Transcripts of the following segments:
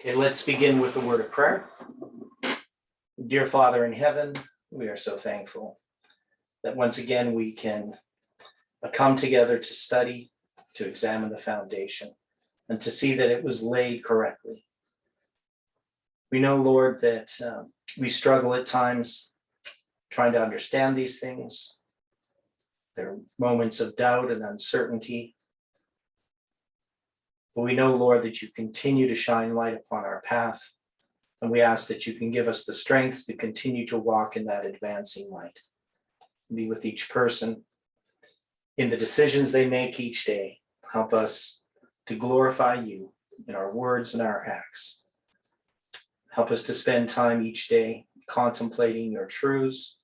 Okay, let's begin with a word of prayer. Dear Father in heaven, we are so thankful that once again we can come together to study, to examine the foundation, and to see that it was laid correctly. We know, Lord, that we struggle at times trying to understand these things. There are moments of doubt and uncertainty. But we know, Lord, that you continue to shine light upon our path. And we ask that you can give us the strength to continue to walk in that advancing light. Be with each person in the decisions they make each day. Help us to glorify you in our words and our acts. Help us to spend time each day contemplating your truths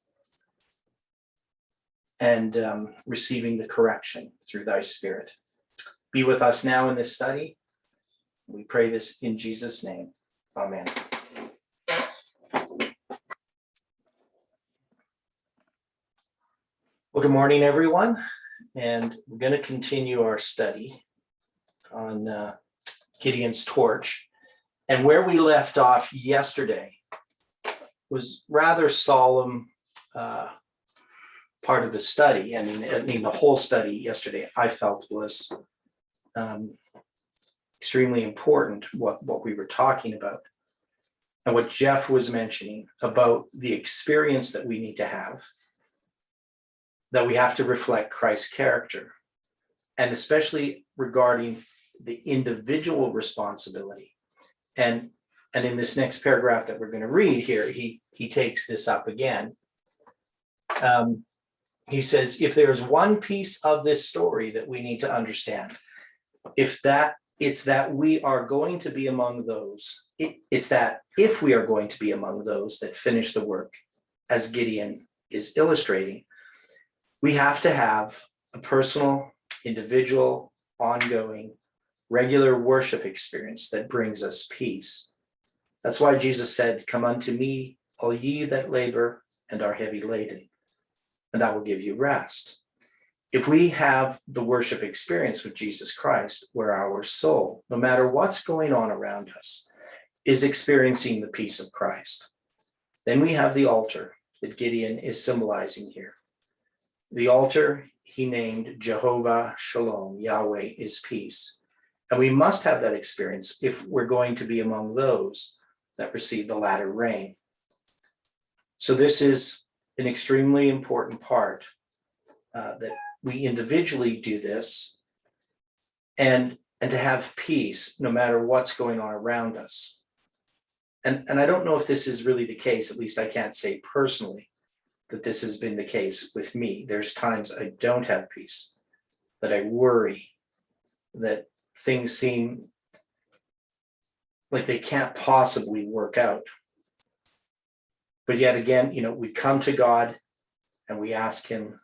and receiving the correction through thy Spirit. Be with us now in this study. We pray this in Jesus' name. Amen. Well, good morning, everyone. And we're going to continue our study on Gideon's torch. And where we left off yesterday was rather solemn part of the study. I mean, the whole study yesterday I felt was extremely important, what we were talking about. And what Jeff was mentioning about the experience that we need to have, that we have to reflect Christ's character, and especially regarding the individual responsibility. And in this next paragraph that we're going to read here, he takes this up again. He says, if there is one piece of this story that we need to understand, it's that we are going to be among those. It's that if we are going to be among those that finish the work, as Gideon is illustrating, we have to have a personal, individual, ongoing, regular worship experience that brings us peace. That's why Jesus said, "Come unto me, all ye that labor and are heavy laden, and I will give you rest." If we have the worship experience with Jesus Christ, where our soul, no matter what's going on around us, is experiencing the peace of Christ, then we have the altar that Gideon is symbolizing here. The altar he named Jehovah Shalom, Yahweh is peace. And we must have that experience if we're going to be among those that receive the latter rain. So this is an extremely important part that we individually do this and to have peace no matter what's going on around us. And I don't know if this is really the case, at least I can't say personally that this has been the case with me. There's times I don't have peace, that I worry, that things seem like they can't possibly work out. But yet again, we come to God and we ask him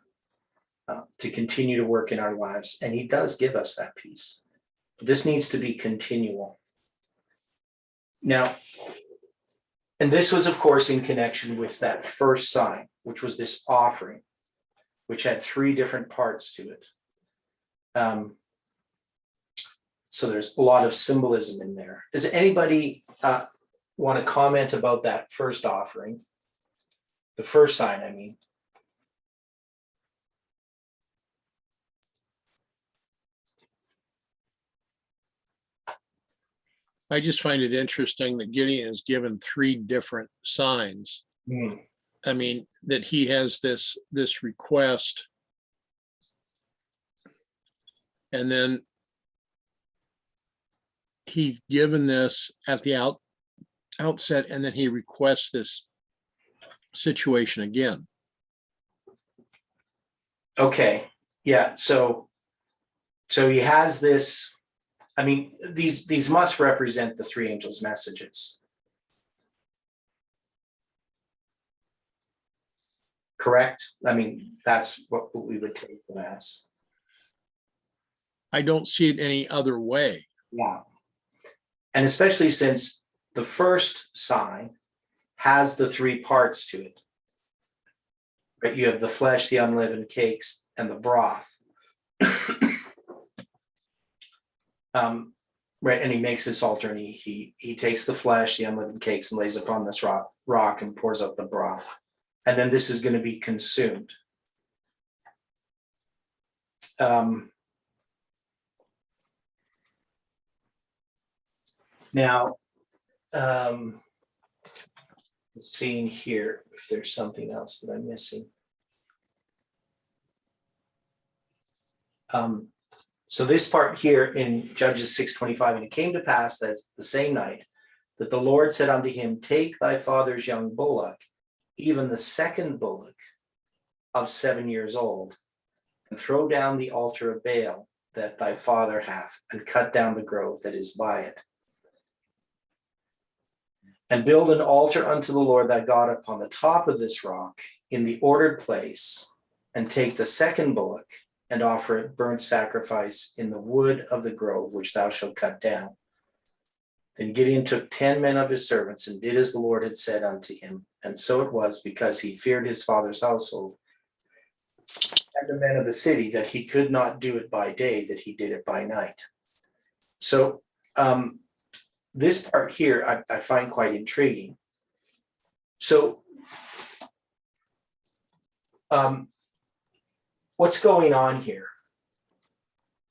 to continue to work in our lives, and he does give us that peace. But this needs to be continual. Now, and this was, of course, in connection with that first sign, which was this offering, which had 3 different parts to it. So there's a lot of symbolism in there. Does anybody want to comment about that first offering? The first sign, I mean. I just find it interesting that Gideon is given 3 different signs. I mean, that he has this request, and then he's given this at the outset, and then he requests this situation again. Okay, yeah. So he has this. I mean, these must represent the 3 angels' messages. Correct? I mean, that's what we would take them as. I don't see it any other way. Yeah. And especially since the first sign has the 3 parts to it. Right? You have the flesh, the unleavened cakes, and the broth. Right, and he makes this altar, and he takes the flesh, the unleavened cakes, and lays upon this rock and pours out the broth. And then this is going to be consumed. Now, seeing here if there's something else that I'm missing. So this part here in Judges 6:25, and it came to pass that the same night that the Lord said unto him, take thy father's young bullock, even the second bullock of 7 years old, and throw down the altar of Baal that thy father hath, and cut down the grove that is by it. And build an altar unto the Lord thy God upon the top of this rock in the ordered place, and take the second bullock and offer it burnt sacrifice in the wood of the grove which thou shalt cut down. Then Gideon took 10 men of his servants and did as the Lord had said unto him. And so it was, because he feared his father's household and the men of the city, that he could not do it by day, that he did it by night. So this part here I find quite intriguing. So what's going on here?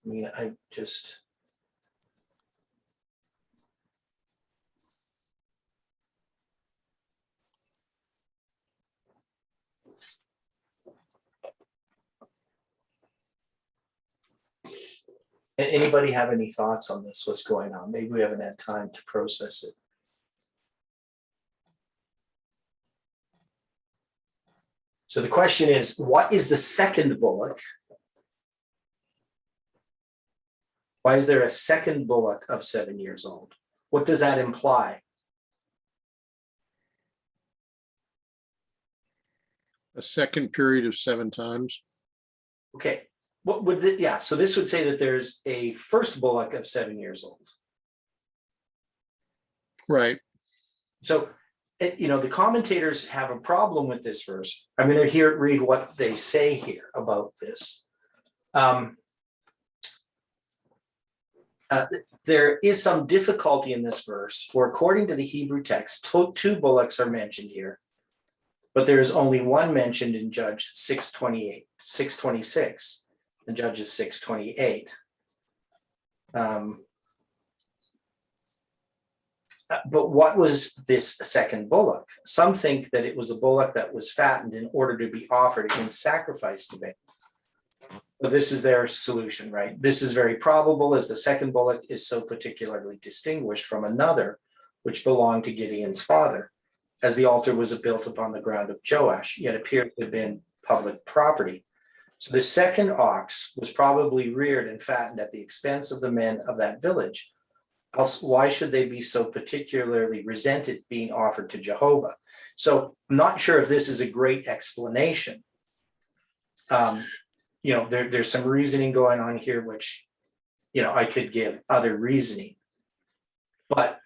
I mean, I just... Anybody have any thoughts on this? What's going on? Maybe we haven't had time to process it. So the question is, what is the second bullock? Why is there a second bullock of 7 years old? What does that imply? A second period of 7 times. Okay. What would so this would say that there's a first bullock of 7 years old. Right. So, the commentators have a problem with this verse. I'm going to read what they say here about this. There is some difficulty in this verse, for according to the Hebrew text, 2 bullocks are mentioned here, but there is only one mentioned in Judge 6:26. And Judges 6:28. But what was this second bullock? Some think that it was a bullock that was fattened in order to be offered in sacrifice to Baal. But this is their solution, right? This is very probable, as the second bullock is so particularly distinguished from another which belonged to Gideon's father, as the altar was built upon the ground of Joash, yet appeared to have been public property. So the second ox was probably reared and fattened at the expense of the men of that village. Else, why should they be so particularly resented being offered to Jehovah? So I'm not sure if this is a great explanation. There's some reasoning going on here, which, I could give other reasoning. But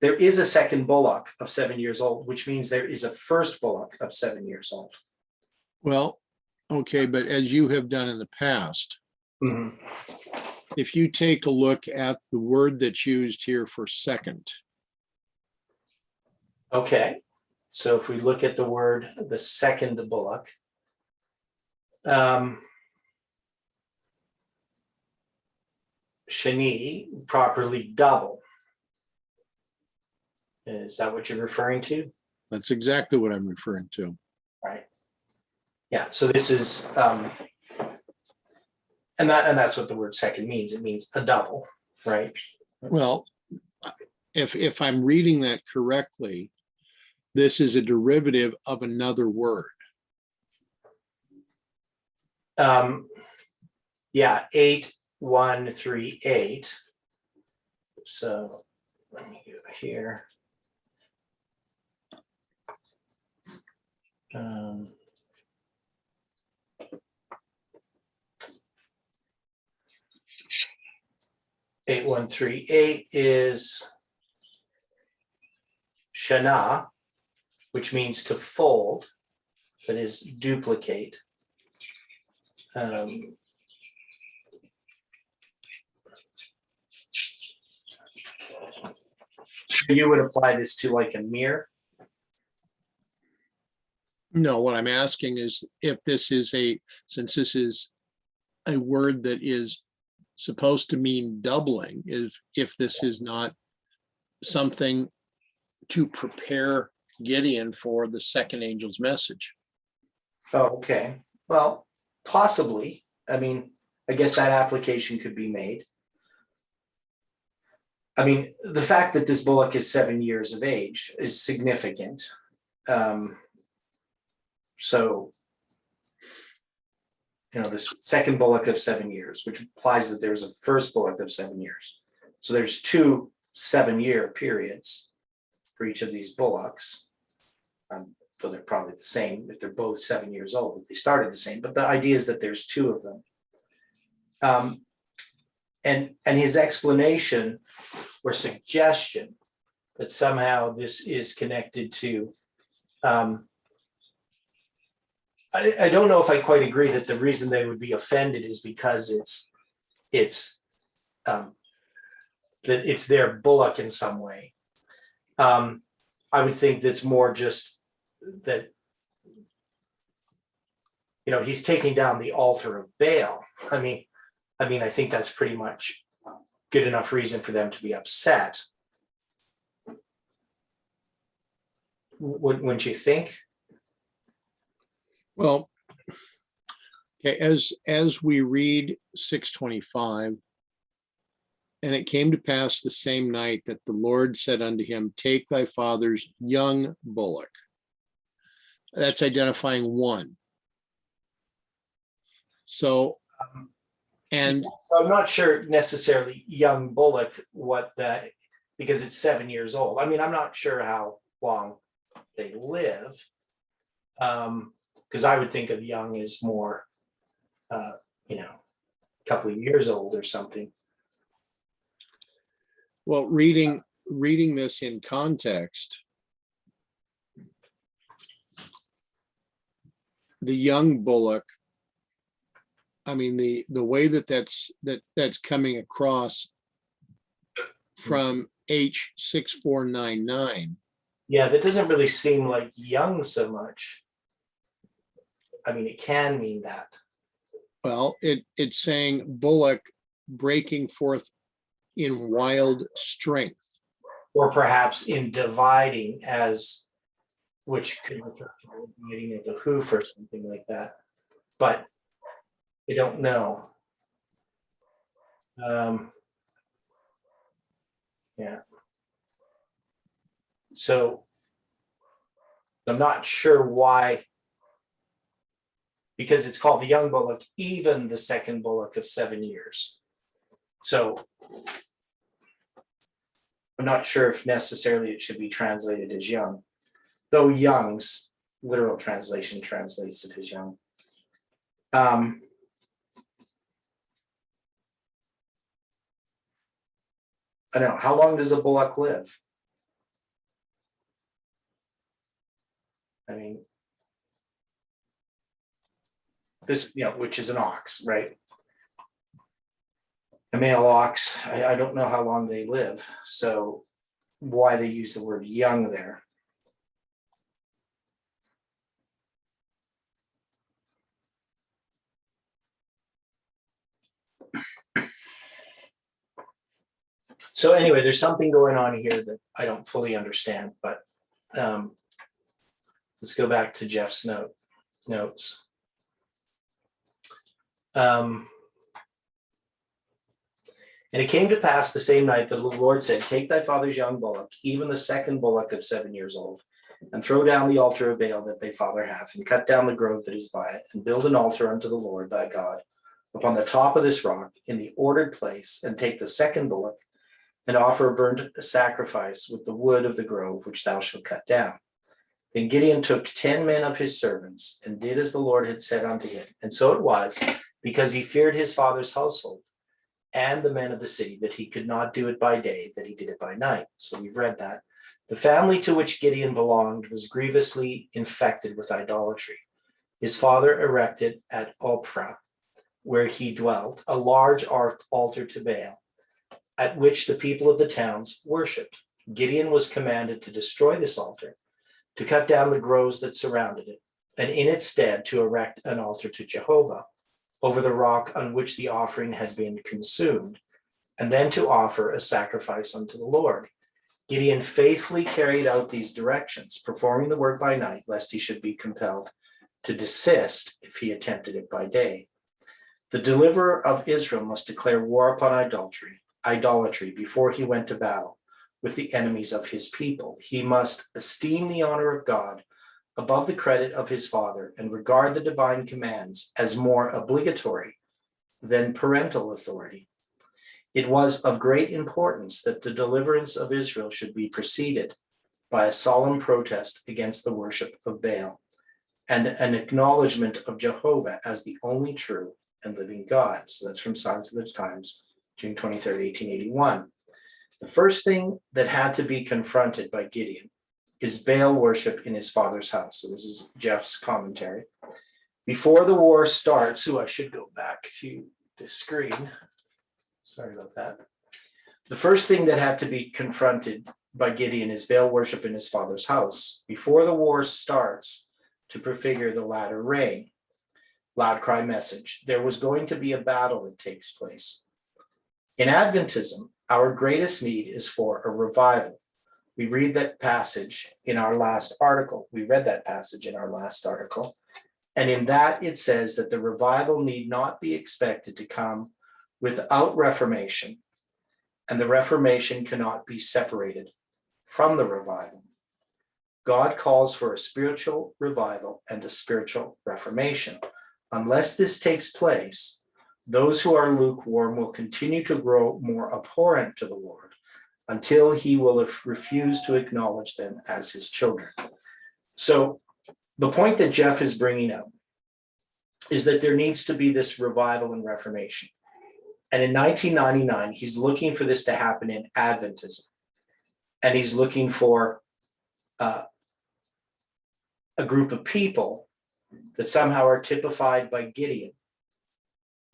there is a second bullock of 7 years old, which means there is a first bullock of 7 years old. Well, okay, but as you have done in the past, if you take a look at the word that's used here for second. Okay, so if we look at the second bullock, Shani, properly double. Is that what you're referring to? That's exactly what I'm referring to. Right. Yeah, so this is, and that's what the word second means. It means a double, right? Well, if I'm reading that correctly, this is a derivative of another word. Yeah, 8138. So let me go here. 8138 is shana, which means to fold, that is duplicate. You would apply this to like a mirror? No, what I'm asking is if this is since this is a word that is supposed to mean doubling, is if this is not something to prepare Gideon for the second angel's message. Oh, okay. Well, possibly. I mean, I guess that application could be made. I mean, the fact that this bullock is 7 years of age is significant. So, this second bullock of 7 years, which implies that there's a first bullock of 7 years. So there's 2 7-year periods for each of these bullocks. So they're probably the same if they're both 7 years old. They started the same, but the idea is that there's 2 of them. And his explanation or suggestion that somehow this is connected to, I don't know if I quite agree that the reason they would be offended is because it's that it's their bullock in some way. I would think that's more just that, he's taking down the altar of Baal. I mean, I think that's pretty much good enough reason for them to be upset. Wouldn't you think? Well, okay, as we read 6:25, and it came to pass the same night that the Lord said unto him, take thy father's young bullock. That's identifying one. So, and so I'm not sure necessarily young bullock because it's 7 years old. I mean, I'm not sure how long they live. Because I would think of young as more, a couple of years old or something. Well, reading this in context, the young bullock, I mean, the way that's coming across from H6499. Yeah, that doesn't really seem like young so much. I mean, it can mean that. Well, it's saying bullock breaking forth in wild strength. Or perhaps in dividing which could refer to getting of the hoof or something like that. But I don't know. Yeah. So I'm not sure why, because it's called the young bullock, even the second bullock of 7 years. So I'm not sure if necessarily it should be translated as young, though Young's literal translation translates it as young. I don't know, how long does a bullock live? I mean, this, which is an ox, right? A male ox, I don't know how long they live, so why they use the word young there. So anyway, there's something going on here that I don't fully understand, but let's go back to Jeff's notes. And it came to pass the same night that the Lord said, take thy father's young bullock, even the second bullock of 7 years old, and throw down the altar of Baal that thy father hath, and cut down the grove that is by it, and build an altar unto the Lord thy God upon the top of this rock in the ordered place, and take the second bullock, and offer a burnt sacrifice with the wood of the grove which thou shalt cut down. Then Gideon took 10 men of his servants, and did as the Lord had said unto him. And so it was, because he feared his father's household and the men of the city, that he could not do it by day, that he did it by night. So we've read that. The family to which Gideon belonged was grievously infected with idolatry. His father erected at Ophrah, where he dwelt, a large altar to Baal, at which the people of the towns worshipped. Gideon was commanded to destroy this altar, to cut down the groves that surrounded it, and in its stead to erect an altar to Jehovah over the rock on which the offering had been consumed, and then to offer a sacrifice unto the Lord. Gideon faithfully carried out these directions, performing the work by night, lest he should be compelled to desist if he attempted it by day. The deliverer of Israel must declare war upon idolatry before he went to battle with the enemies of his people. He must esteem the honor of God above the credit of his father and regard the divine commands as more obligatory than parental authority. It was of great importance that the deliverance of Israel should be preceded by a solemn protest against the worship of Baal and an acknowledgement of Jehovah as the only true and living God. So that's from Signs of the Times, June 23rd, 1881. The first thing that had to be confronted by Gideon is Baal worship in his father's house. So this is Jeff's commentary. Before the war starts, I should go back to the screen. Sorry about that. The first thing that had to be confronted by Gideon is Baal worship in his father's house. Before the war starts, to prefigure the latter rain, loud cry message, there was going to be a battle that takes place. In Adventism, our greatest need is for a revival. We read that passage in our last article. And in that it says that the revival need not be expected to come without reformation, and the reformation cannot be separated from the revival. God calls for a spiritual revival and a spiritual reformation. Unless this takes place, those who are lukewarm will continue to grow more abhorrent to the Lord until he will refuse to acknowledge them as his children. So the point that Jeff is bringing up is that there needs to be this revival and reformation. And in 1999, he's looking for this to happen in Adventism. And he's looking for a group of people that somehow are typified by Gideon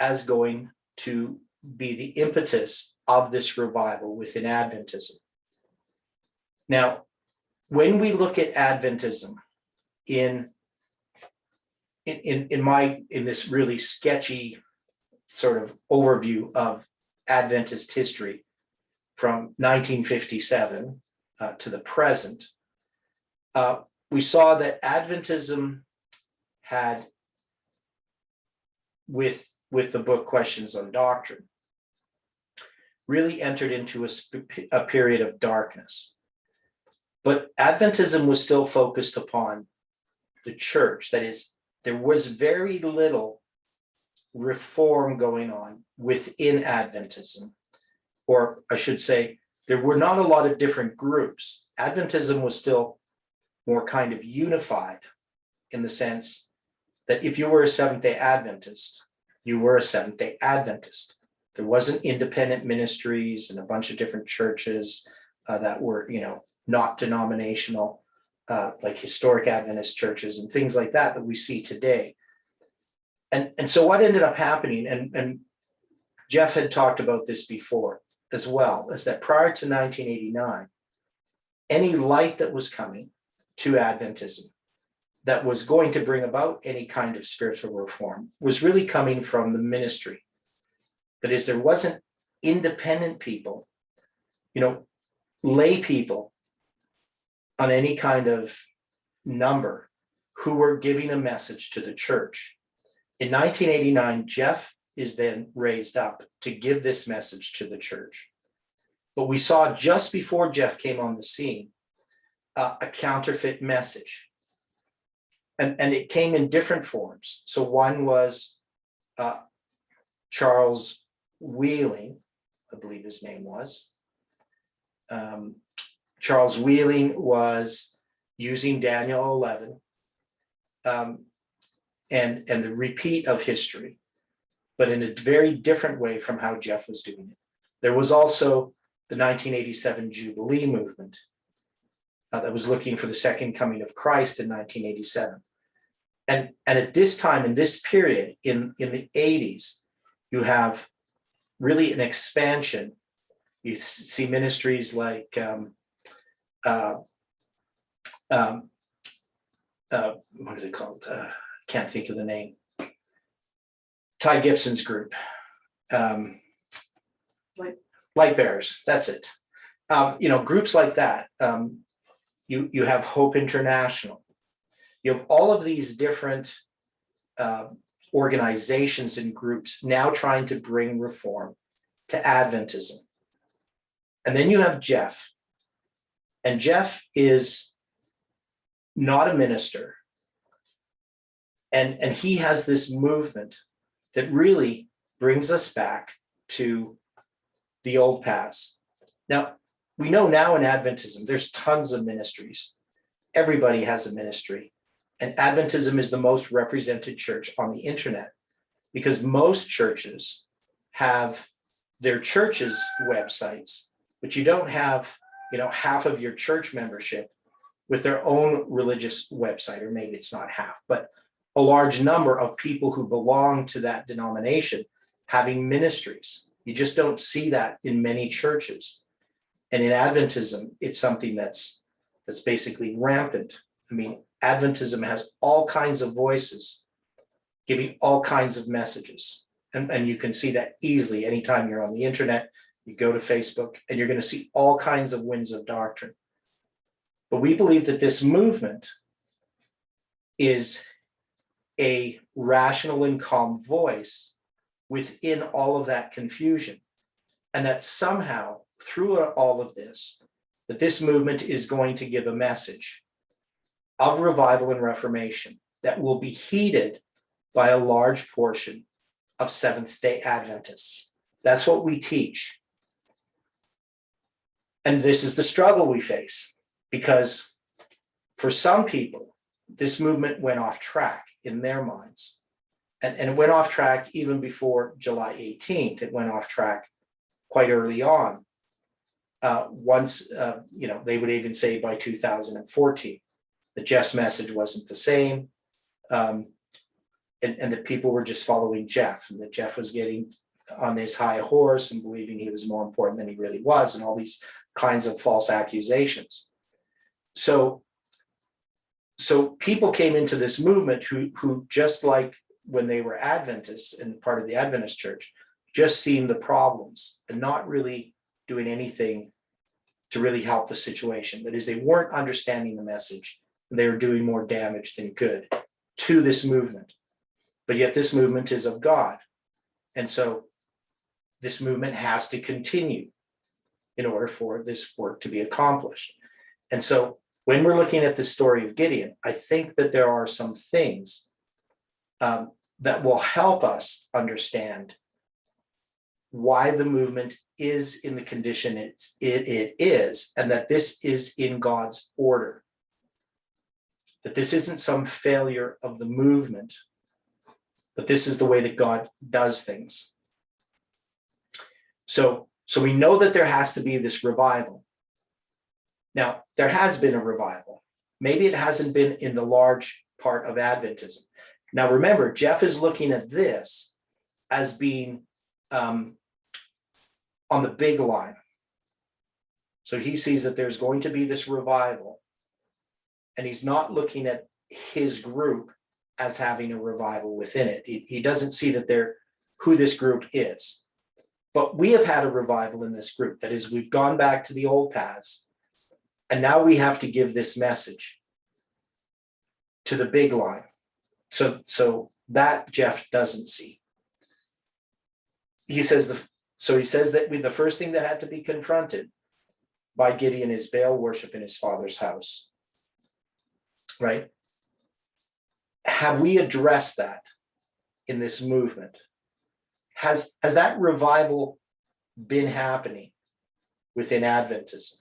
as going to be the impetus of this revival within Adventism. Now, when we look at Adventism in this really sketchy sort of overview of Adventist history from 1957 to the present, we saw that Adventism had, with the book Questions on Doctrine, really entered into a period of darkness. But Adventism was still focused upon the church. That is, there was very little reform going on within Adventism, or I should say, there were not a lot of different groups. Adventism was still more kind of unified in the sense that if you were a Seventh-day Adventist, you were a Seventh-day Adventist. There wasn't independent ministries and a bunch of different churches that were, not denominational, like historic Adventist churches and things like that we see today. And so what ended up happening, and Jeff had talked about this before as well, is that prior to 1989, any light that was coming to Adventism that was going to bring about any kind of spiritual reform was really coming from the ministry. That is, there wasn't independent people, lay people on any kind of number who were giving a message to the church. In 1989, Jeff is then raised up to give this message to the church. But we saw just before Jeff came on the scene, a counterfeit message. And it came in different forms. So one was Charles Wheeling, I believe his name was. Charles Wheeling was using Daniel 11 and the repeat of history, but in a very different way from how Jeff was doing it. There was also the 1987 Jubilee movement that was looking for the second coming of Christ in 1987. And at this time, in this period, in the 80s, you have really an expansion. You see ministries like uh, what is it called? Can't think of the name. Ty Gibson's group. Light Bearers, that's it. Groups like that. You have Hope International. You have all of these different organizations and groups now trying to bring reform to Adventism. And then you have Jeff. And Jeff is not a minister. And he has this movement that really brings us back to the old paths. Now, we know now in Adventism, there's tons of ministries. Everybody has a ministry. And Adventism is the most represented church on the internet because most churches have their church's websites, but you don't have, half of your church membership with their own religious website, or maybe it's not half, but a large number of people who belong to that denomination having ministries. You just don't see that in many churches. And in Adventism, it's something that's basically rampant. I mean, Adventism has all kinds of voices giving all kinds of messages. And you can see that easily anytime you're on the internet, you go to Facebook, and you're going to see all kinds of winds of doctrine. But we believe that this movement is a rational and calm voice within all of that confusion. And that somehow, through all of this, that this movement is going to give a message of revival and reformation that will be heeded by a large portion of Seventh-day Adventists. That's what we teach. And this is the struggle we face, because for some people, this movement went off track in their minds. And it went off track even before July 18th. It went off track quite early on. Once, they would even say by 2014, that Jeff's message wasn't the same. And that people were just following Jeff, and that Jeff was getting on his high horse and believing he was more important than he really was, and all these kinds of false accusations. So people came into this movement who just like when they were Adventists and part of the Adventist church, just seeing the problems and not really doing anything to really help the situation. That is, they weren't understanding the message, and they were doing more damage than good to this movement. But yet this movement is of God. And so this movement has to continue in order for this work to be accomplished. And so when we're looking at the story of Gideon, I think that there are some things that will help us understand why the movement is in the condition it is, and that this is in God's order. That this isn't some failure of the movement, but this is the way that God does things. So we know that there has to be this revival. Now, there has been a revival. Maybe it hasn't been in the large part of Adventism. Now, remember, Jeff is looking at this as being on the big line. So he sees that there's going to be this revival, and he's not looking at his group as having a revival within it. He doesn't see that they're who this group is. But we have had a revival in this group. That is, we've gone back to the old paths, and now we have to give this message to the big line. So that Jeff doesn't see. He says that the first thing that had to be confronted by Gideon is Baal worship in his father's house. Right? Have we addressed that in this movement? Has that revival been happening within Adventism?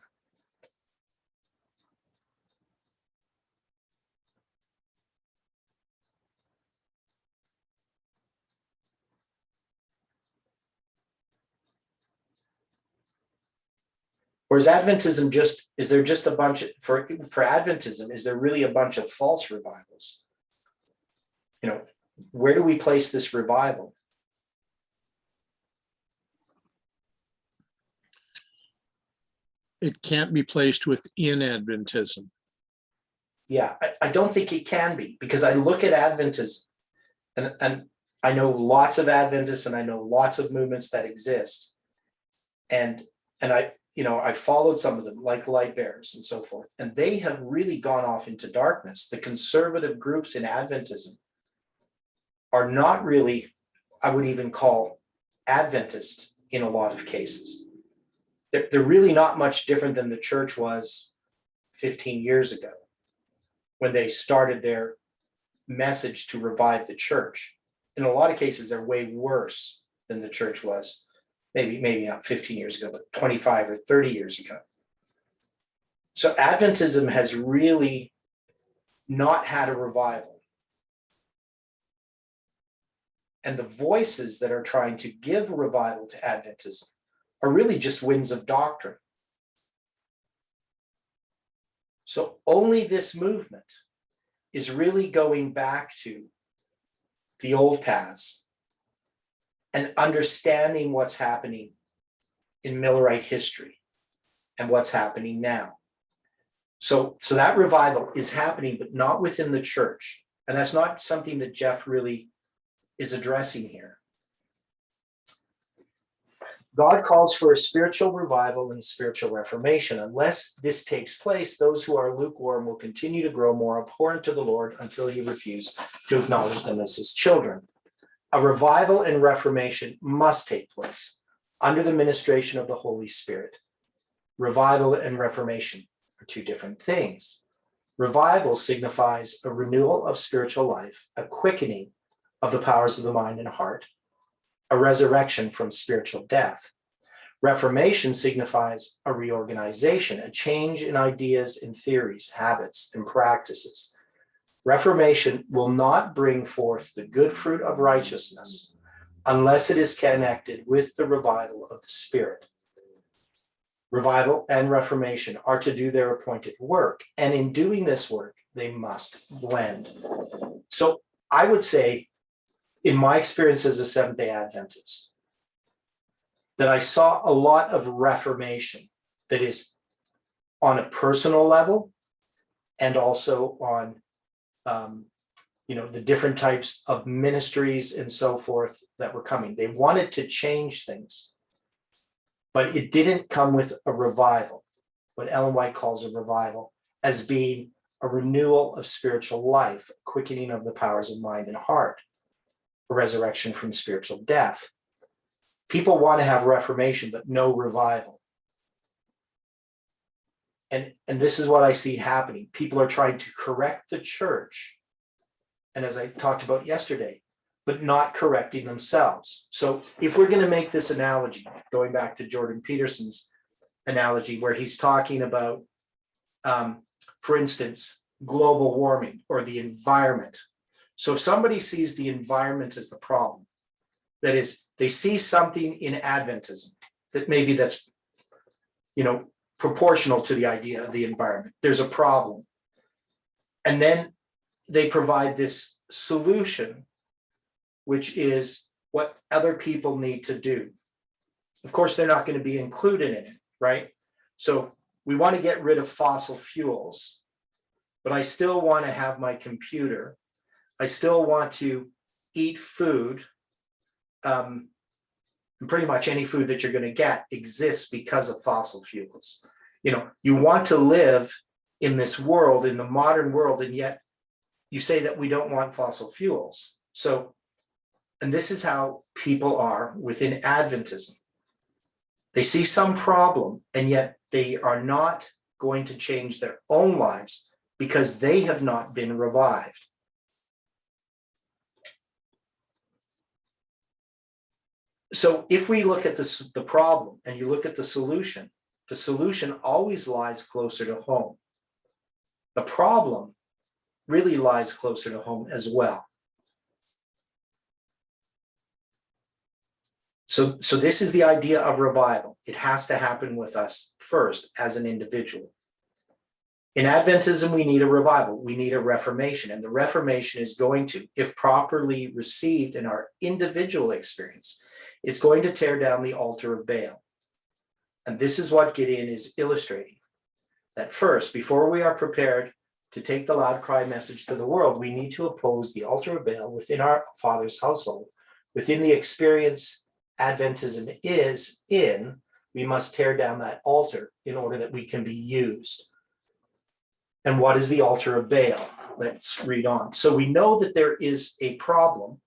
Or is Adventism is there just a bunch of, for Adventism, is there really a bunch of false revivals? Where do we place this revival? it can't be placed within Adventism. Yeah, I don't think it can be, because I look at Adventism and I know lots of Adventists and I know lots of movements that exist. And I followed some of them, like Light Bearers and so forth, and they have really gone off into darkness. The conservative groups in Adventism are not really, I would even call, Adventist in a lot of cases. They're really not much different than the church was 15 years ago, when they started their message to revive the church. In a lot of cases, they're way worse than the church was, maybe not 15 years ago, but 25 or 30 years ago. So Adventism has really not had a revival. And the voices that are trying to give revival to Adventism are really just winds of doctrine. So only this movement is really going back to the old paths and understanding what's happening in Millerite history and what's happening now. So that revival is happening, but not within the church. And that's not something that Jeff really is addressing here. God calls for a spiritual revival and spiritual reformation. Unless this takes place, those who are lukewarm will continue to grow more abhorrent to the Lord until he refuses to acknowledge them as his children. A revival and reformation must take place under the ministration of the Holy Spirit. Revival and reformation are two different things. Revival signifies a renewal of spiritual life, a quickening of the powers of the mind and heart, a resurrection from spiritual death. Reformation signifies a reorganization, a change in ideas and theories, habits and practices. Reformation will not bring forth the good fruit of righteousness unless it is connected with the revival of the Spirit. Revival and reformation are to do their appointed work, and in doing this work, they must blend. So I would say, in my experience as a Seventh-day Adventist, that I saw a lot of reformation that is on a personal level and also on the different types of ministries and so forth that were coming. They wanted to change things, but it didn't come with a revival, what Ellen White calls a revival, as being a renewal of spiritual life, quickening of the powers of mind and heart, a resurrection from spiritual death. People want to have reformation, but no revival. And this is what I see happening. People are trying to correct the church, and as I talked about yesterday, but not correcting themselves. So if we're going to make this analogy, going back to Jordan Peterson's analogy, where he's talking about, for instance, global warming or the environment. So if somebody sees the environment as the problem, that is, they see something in Adventism that maybe that's, proportional to the idea of the environment. There's a problem. And then they provide this solution, which is what other people need to do. Of course, they're not going to be included in it, right? So we want to get rid of fossil fuels, but I still want to have my computer. I still want to eat food. Pretty much any food that you're going to get exists because of fossil fuels. You want to live in this world, in the modern world, and yet you say that we don't want fossil fuels. So, and this is how people are within Adventism. They see some problem, and yet they are not going to change their own lives because they have not been revived. So if we look at this, the problem, and you look at the solution always lies closer to home. The problem really lies closer to home as well. So this is the idea of revival. It has to happen with us first as an individual. In Adventism, we need a revival. We need a reformation. And the reformation is going to, if properly received in our individual experience, it's going to tear down the altar of Baal. And this is what Gideon is illustrating. That first, before we are prepared to take the loud cry message to the world, we need to oppose the altar of Baal within our Father's household. Within the experience Adventism is in, we must tear down that altar in order that we can be used. And what is the altar of Baal? Let's read on. So we know that there is a problem,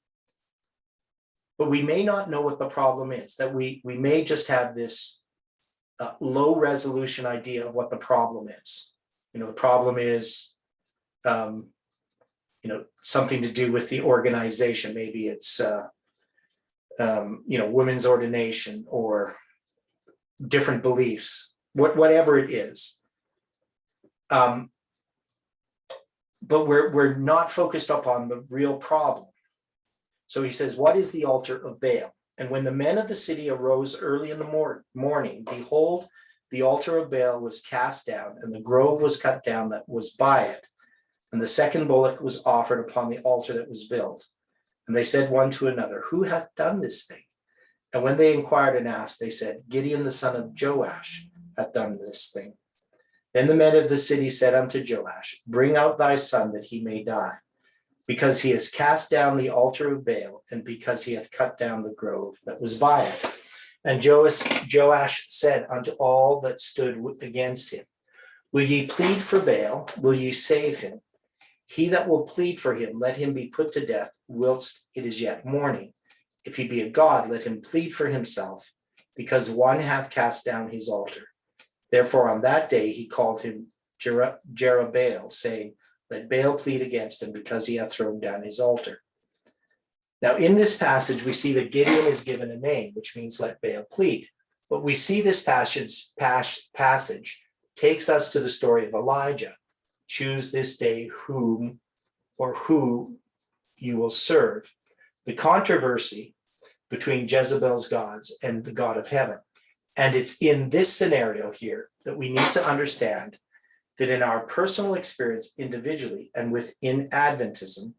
but we may not know what the problem is, that we may just have this low resolution idea of what the problem is. The problem is, something to do with the organization. Maybe it's, women's ordination or different beliefs, whatever it is. But we're not focused upon the real problem. So he says, what is the altar of Baal? And when the men of the city arose early in the morning, behold, the altar of Baal was cast down, and the grove was cut down that was by it. And the second bullock was offered upon the altar that was built. And they said one to another, who hath done this thing? And when they inquired and asked, they said, Gideon the son of Joash hath done this thing. Then the men of the city said unto Joash, bring out thy son that he may die, because he has cast down the altar of Baal, and because he hath cut down the grove that was by it. And Joash said unto all that stood against him, will ye plead for Baal? Will ye save him? He that will plead for him, let him be put to death whilst it is yet morning. If he be a god, let him plead for himself, because one hath cast down his altar. Therefore on that day he called him Jerubbaal, saying, let Baal plead against him, because he hath thrown down his altar. Now in this passage we see that Gideon is given a name, which means let Baal plead. But we see this passage takes us to the story of Elijah. Choose this day whom or who you will serve. The controversy between Jezebel's gods and the God of heaven. And it's in this scenario here that we need to understand that in our personal experience individually and within Adventism,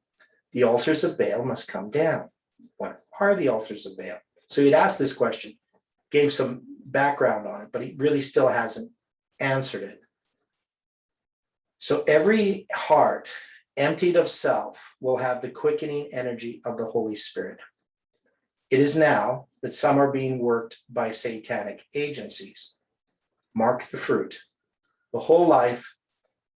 the altars of Baal must come down. What are the altars of Baal? So he'd asked this question, gave some background on it, but he really still hasn't answered it. So every heart emptied of self will have the quickening energy of the Holy Spirit. It is now that some are being worked by satanic agencies. Mark the fruit. The whole life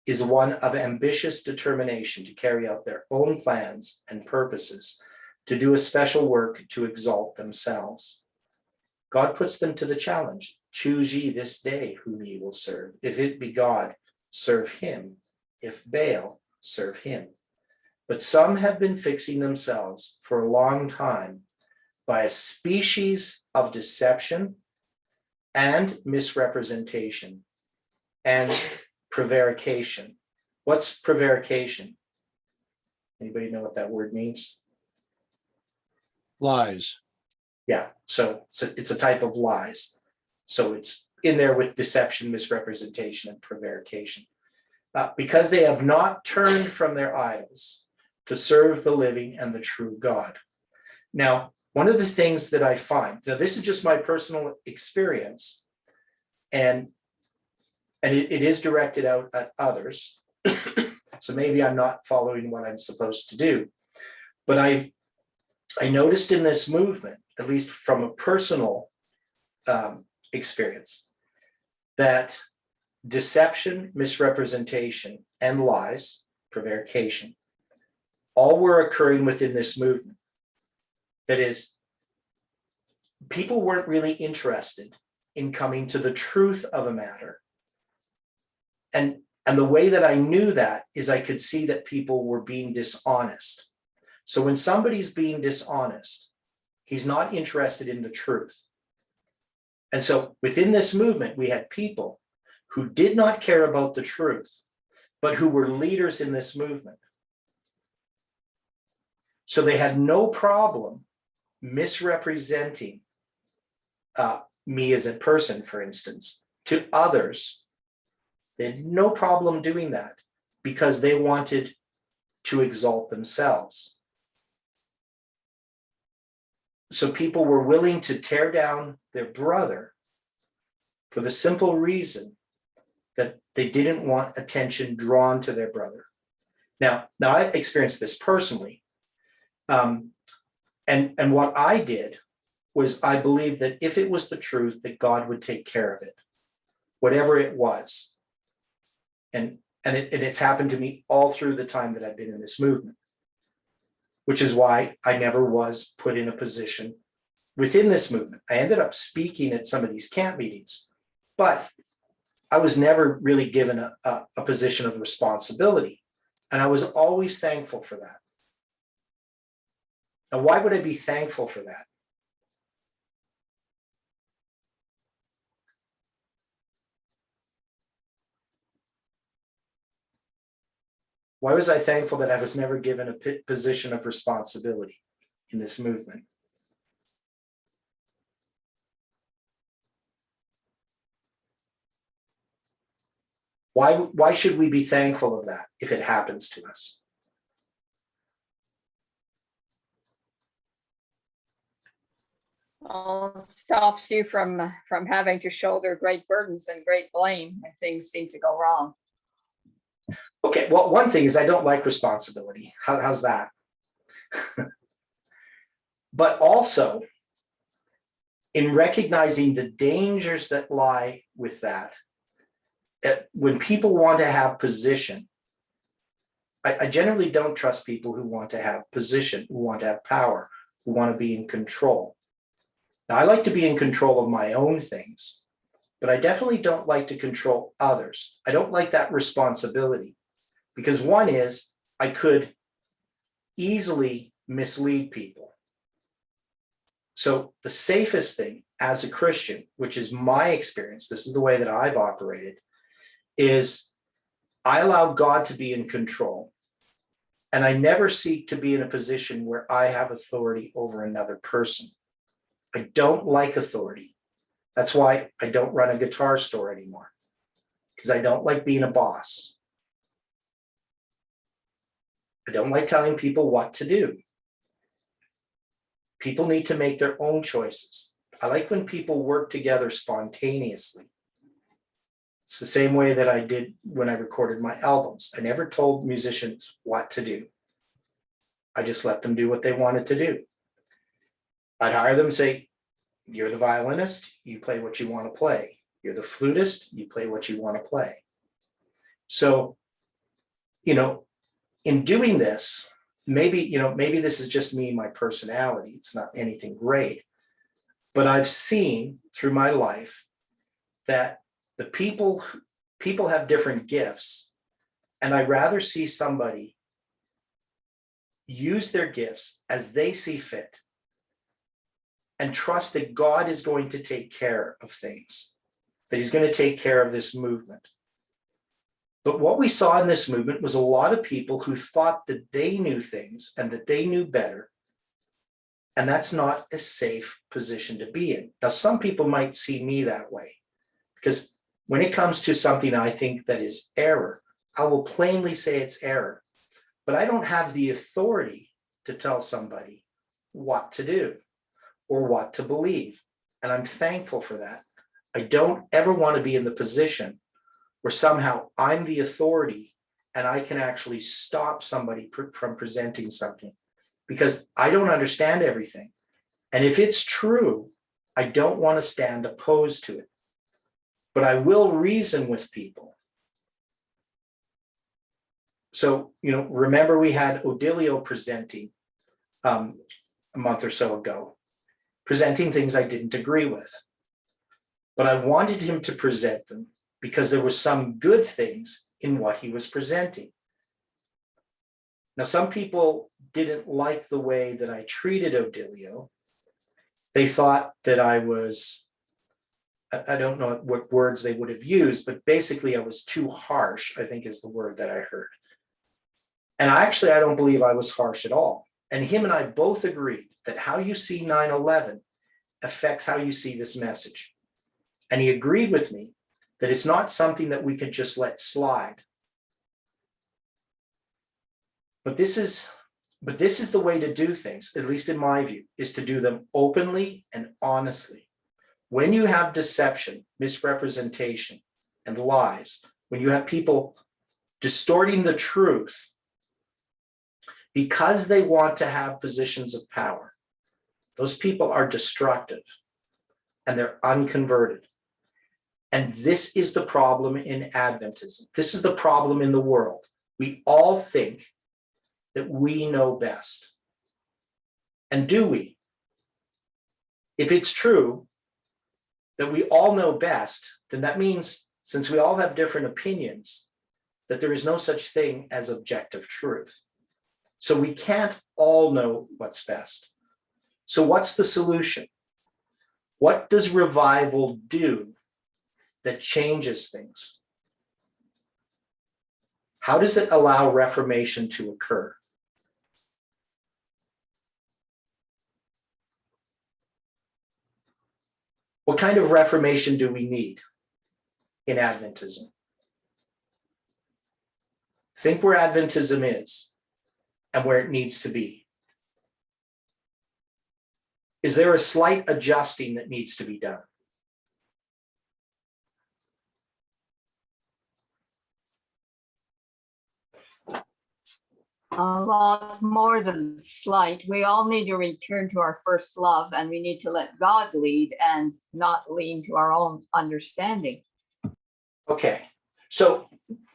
is one of ambitious determination to carry out their own plans and purposes, to do a special work to exalt themselves. God puts them to the challenge. Choose ye this day whom ye will serve. If it be God, serve him. If Baal, serve him. But some have been fixing themselves for a long time by a species of deception and misrepresentation and prevarication. What's prevarication? Anybody know what that word means? Lies. Yeah, so it's a type of lies. So it's in there with deception, misrepresentation, and prevarication. Because they have not turned from their idols to serve the living and the true God. Now, one of the things that I find, now this is just my personal experience, and it is directed out at others. So maybe I'm not following what I'm supposed to do. But I noticed in this movement, at least from a personal experience, that deception, misrepresentation, and lies, prevarication, all were occurring within this movement. That is, people weren't really interested in coming to the truth of a matter. And the way that I knew that is I could see that people were being dishonest. So when somebody's being dishonest, he's not interested in the truth. And so within this movement, we had people who did not care about the truth, but who were leaders in this movement. So they had no problem misrepresenting me as a person, for instance, to others. They had no problem doing that because they wanted to exalt themselves. So people were willing to tear down their brother for the simple reason that they didn't want attention drawn to their brother. Now I've experienced this personally. And what I did was I believed that if it was the truth, that God would take care of it, whatever it was. And it's happened to me all through the time that I've been in this movement, which is why I never was put in a position within this movement. I ended up speaking at some of these camp meetings, but I was never really given a position of responsibility. And I was always thankful for that. Now, why would I be thankful for that? Why was I thankful that I was never given a position of responsibility in this movement? Why should we be thankful of that if it happens to us? Stops you from having to shoulder great burdens and great blame when things seem to go wrong. Okay, well, one thing is I don't like responsibility. How's that? But also, in recognizing the dangers that lie with that, when people want to have position, I generally don't trust people who want to have position, who want to have power, who want to be in control. Now, I like to be in control of my own things, but I definitely don't like to control others. I don't like that responsibility because one is I could easily mislead people. So the safest thing as a Christian, which is my experience, this is the way that I've operated, is I allow God to be in control. And I never seek to be in a position where I have authority over another person. I don't like authority. That's why I don't run a guitar store anymore, because I don't like being a boss. I don't like telling people what to do. People need to make their own choices. I like when people work together spontaneously. It's the same way that I did when I recorded my albums. I never told musicians what to do. I just let them do what they wanted to do. I'd hire them, say, you're the violinist, you play what you want to play. You're the flutist, you play what you want to play. So, in doing this, maybe this is just me, my personality. It's not anything great. But I've seen through my life that the people have different gifts, and I'd rather see somebody use their gifts as they see fit and trust that God is going to take care of things, that he's going to take care of this movement. But what we saw in this movement was a lot of people who thought that they knew things and that they knew better. And that's not a safe position to be in. Now, some people might see me that way, because when it comes to something I think that is error, I will plainly say it's error. But I don't have the authority to tell somebody what to do or what to believe. And I'm thankful for that. I don't ever want to be in the position where somehow I'm the authority and I can actually stop somebody from presenting something, because I don't understand everything. And if it's true, I don't want to stand opposed to it. But I will reason with people. So, remember we had Odilio presenting a month or so ago, presenting things I didn't agree with. But I wanted him to present them because there were some good things in what he was presenting. Now, some people didn't like the way that I treated Odilio. They thought that I was, I don't know what words they would have used, but basically I was too harsh, I think is the word that I heard. And I don't believe I was harsh at all. And him and I both agreed that how you see 9/11 affects how you see this message. And he agreed with me that it's not something that we could just let slide. But this is the way to do things, at least in my view, is to do them openly and honestly. When you have deception, misrepresentation, and lies, when you have people distorting the truth because they want to have positions of power, those people are destructive and they're unconverted. And this is the problem in Adventism. This is the problem in the world. We all think that we know best. And do we? If it's true that we all know best, then that means, since we all have different opinions, that there is no such thing as objective truth. So we can't all know what's best. So what's the solution? What does revival do that changes things? How does it allow reformation to occur? What kind of reformation do we need in Adventism? Think where Adventism is and where it needs to be. Is there a slight adjusting that needs to be done? A lot more than slight. We all need to return to our first love, and we need to let God lead and not lean to our own understanding. Okay, so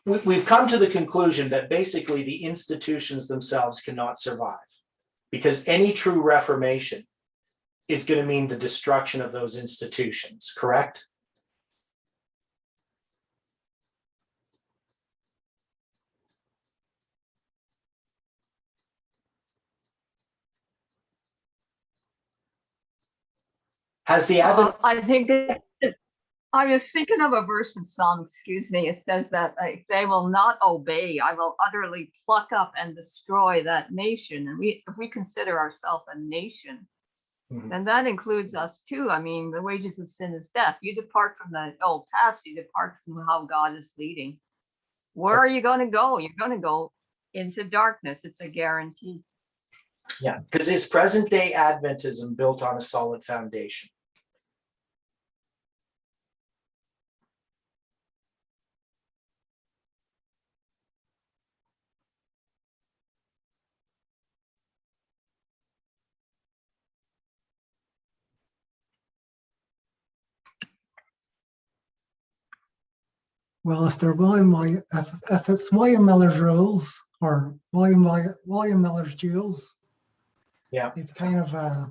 we've come to the conclusion that basically the institutions themselves cannot survive, because any true reformation is going to mean the destruction of those institutions, correct? Has the Advent? I think that I was thinking of a verse in Psalm, excuse me. It says that if they will not obey, I will utterly pluck up and destroy that nation. And if we consider ourselves a nation, then that includes us too. I mean, the wages of sin is death. You depart from the old past, you depart from how God is leading. Where are you going to go? You're going to go into darkness. It's a guarantee. Yeah, because is present day Adventism built on a solid foundation? Well, if they're if it's William Miller's rules or William Miller's duels, Yeah. they've kind of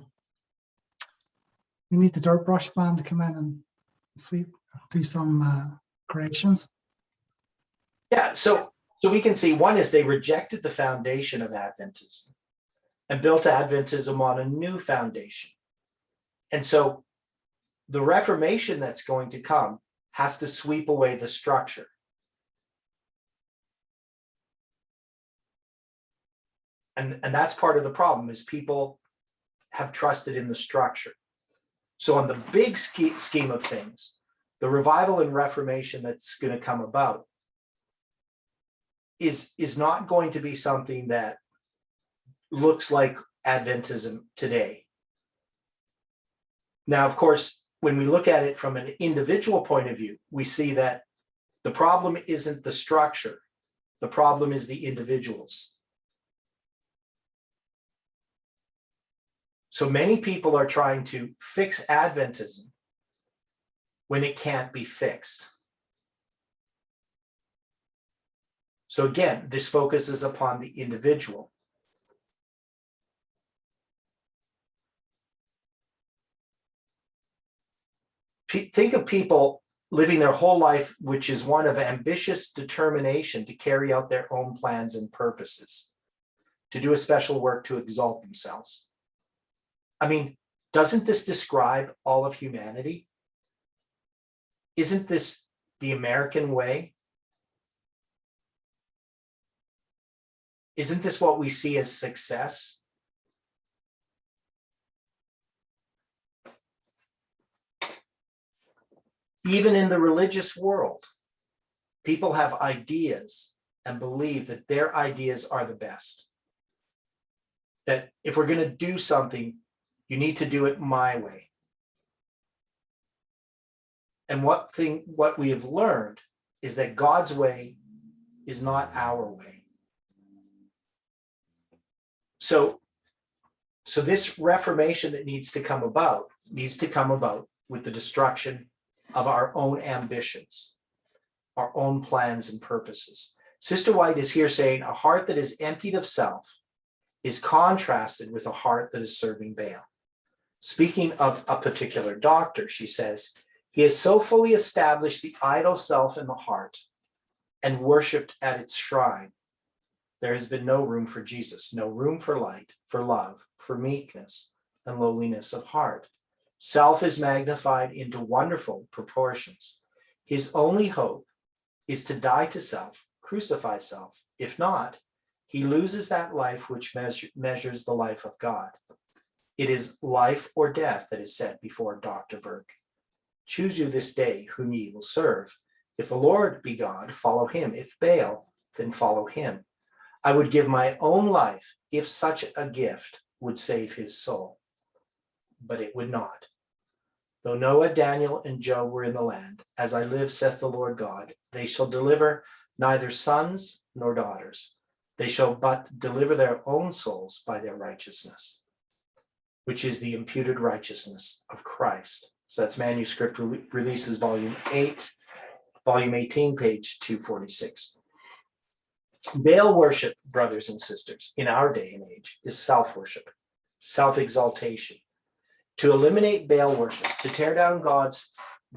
we need the dirt brush man to come in and do some corrections. Yeah, so we can see one is they rejected the foundation of Adventism and built Adventism on a new foundation. And so the Reformation that's going to come has to sweep away the structure. And that's part of the problem, is people have trusted in the structure. So on the big scheme of things, the revival and Reformation that's going to come about is not going to be something that looks like Adventism today. Now, of course, when we look at it from an individual point of view, we see that the problem isn't the structure. The problem is the individuals. So many people are trying to fix Adventism when it can't be fixed. So again, this focuses upon the individual. Think of people living their whole life, which is one of ambitious determination to carry out their own plans and purposes, to do a special work to exalt themselves. I mean, doesn't this describe all of humanity? Isn't this the American way? Isn't this what we see as success? Even in the religious world, people have ideas and believe that their ideas are the best. That if we're going to do something, you need to do it my way. And what we have learned is that God's way is not our way. So this reformation that needs to come about with the destruction of our own ambitions, our own plans and purposes. Sister White is here saying a heart that is emptied of self is contrasted with a heart that is serving Baal. Speaking of a particular doctor, she says, he has so fully established the idol self in the heart and worshipped at its shrine. There has been no room for Jesus, no room for light, for love, for meekness, and lowliness of heart. Self is magnified into wonderful proportions. His only hope is to die to self, crucify self. If not, he loses that life which measures the life of God. It is life or death that is set before Dr. Burke. Choose you this day whom ye will serve. If the Lord be God, follow him. If Baal, then follow him. I would give my own life if such a gift would save his soul. But it would not. Though Noah, Daniel, and Job were in the land, as I live, saith the Lord God, they shall deliver neither sons nor daughters. They shall but deliver their own souls by their righteousness, which is the imputed righteousness of Christ. So that's Manuscript Releases, Volume 8, Volume 18, page 246. Baal worship, brothers and sisters, in our day and age, is self-worship, self-exaltation. To eliminate Baal worship, to tear down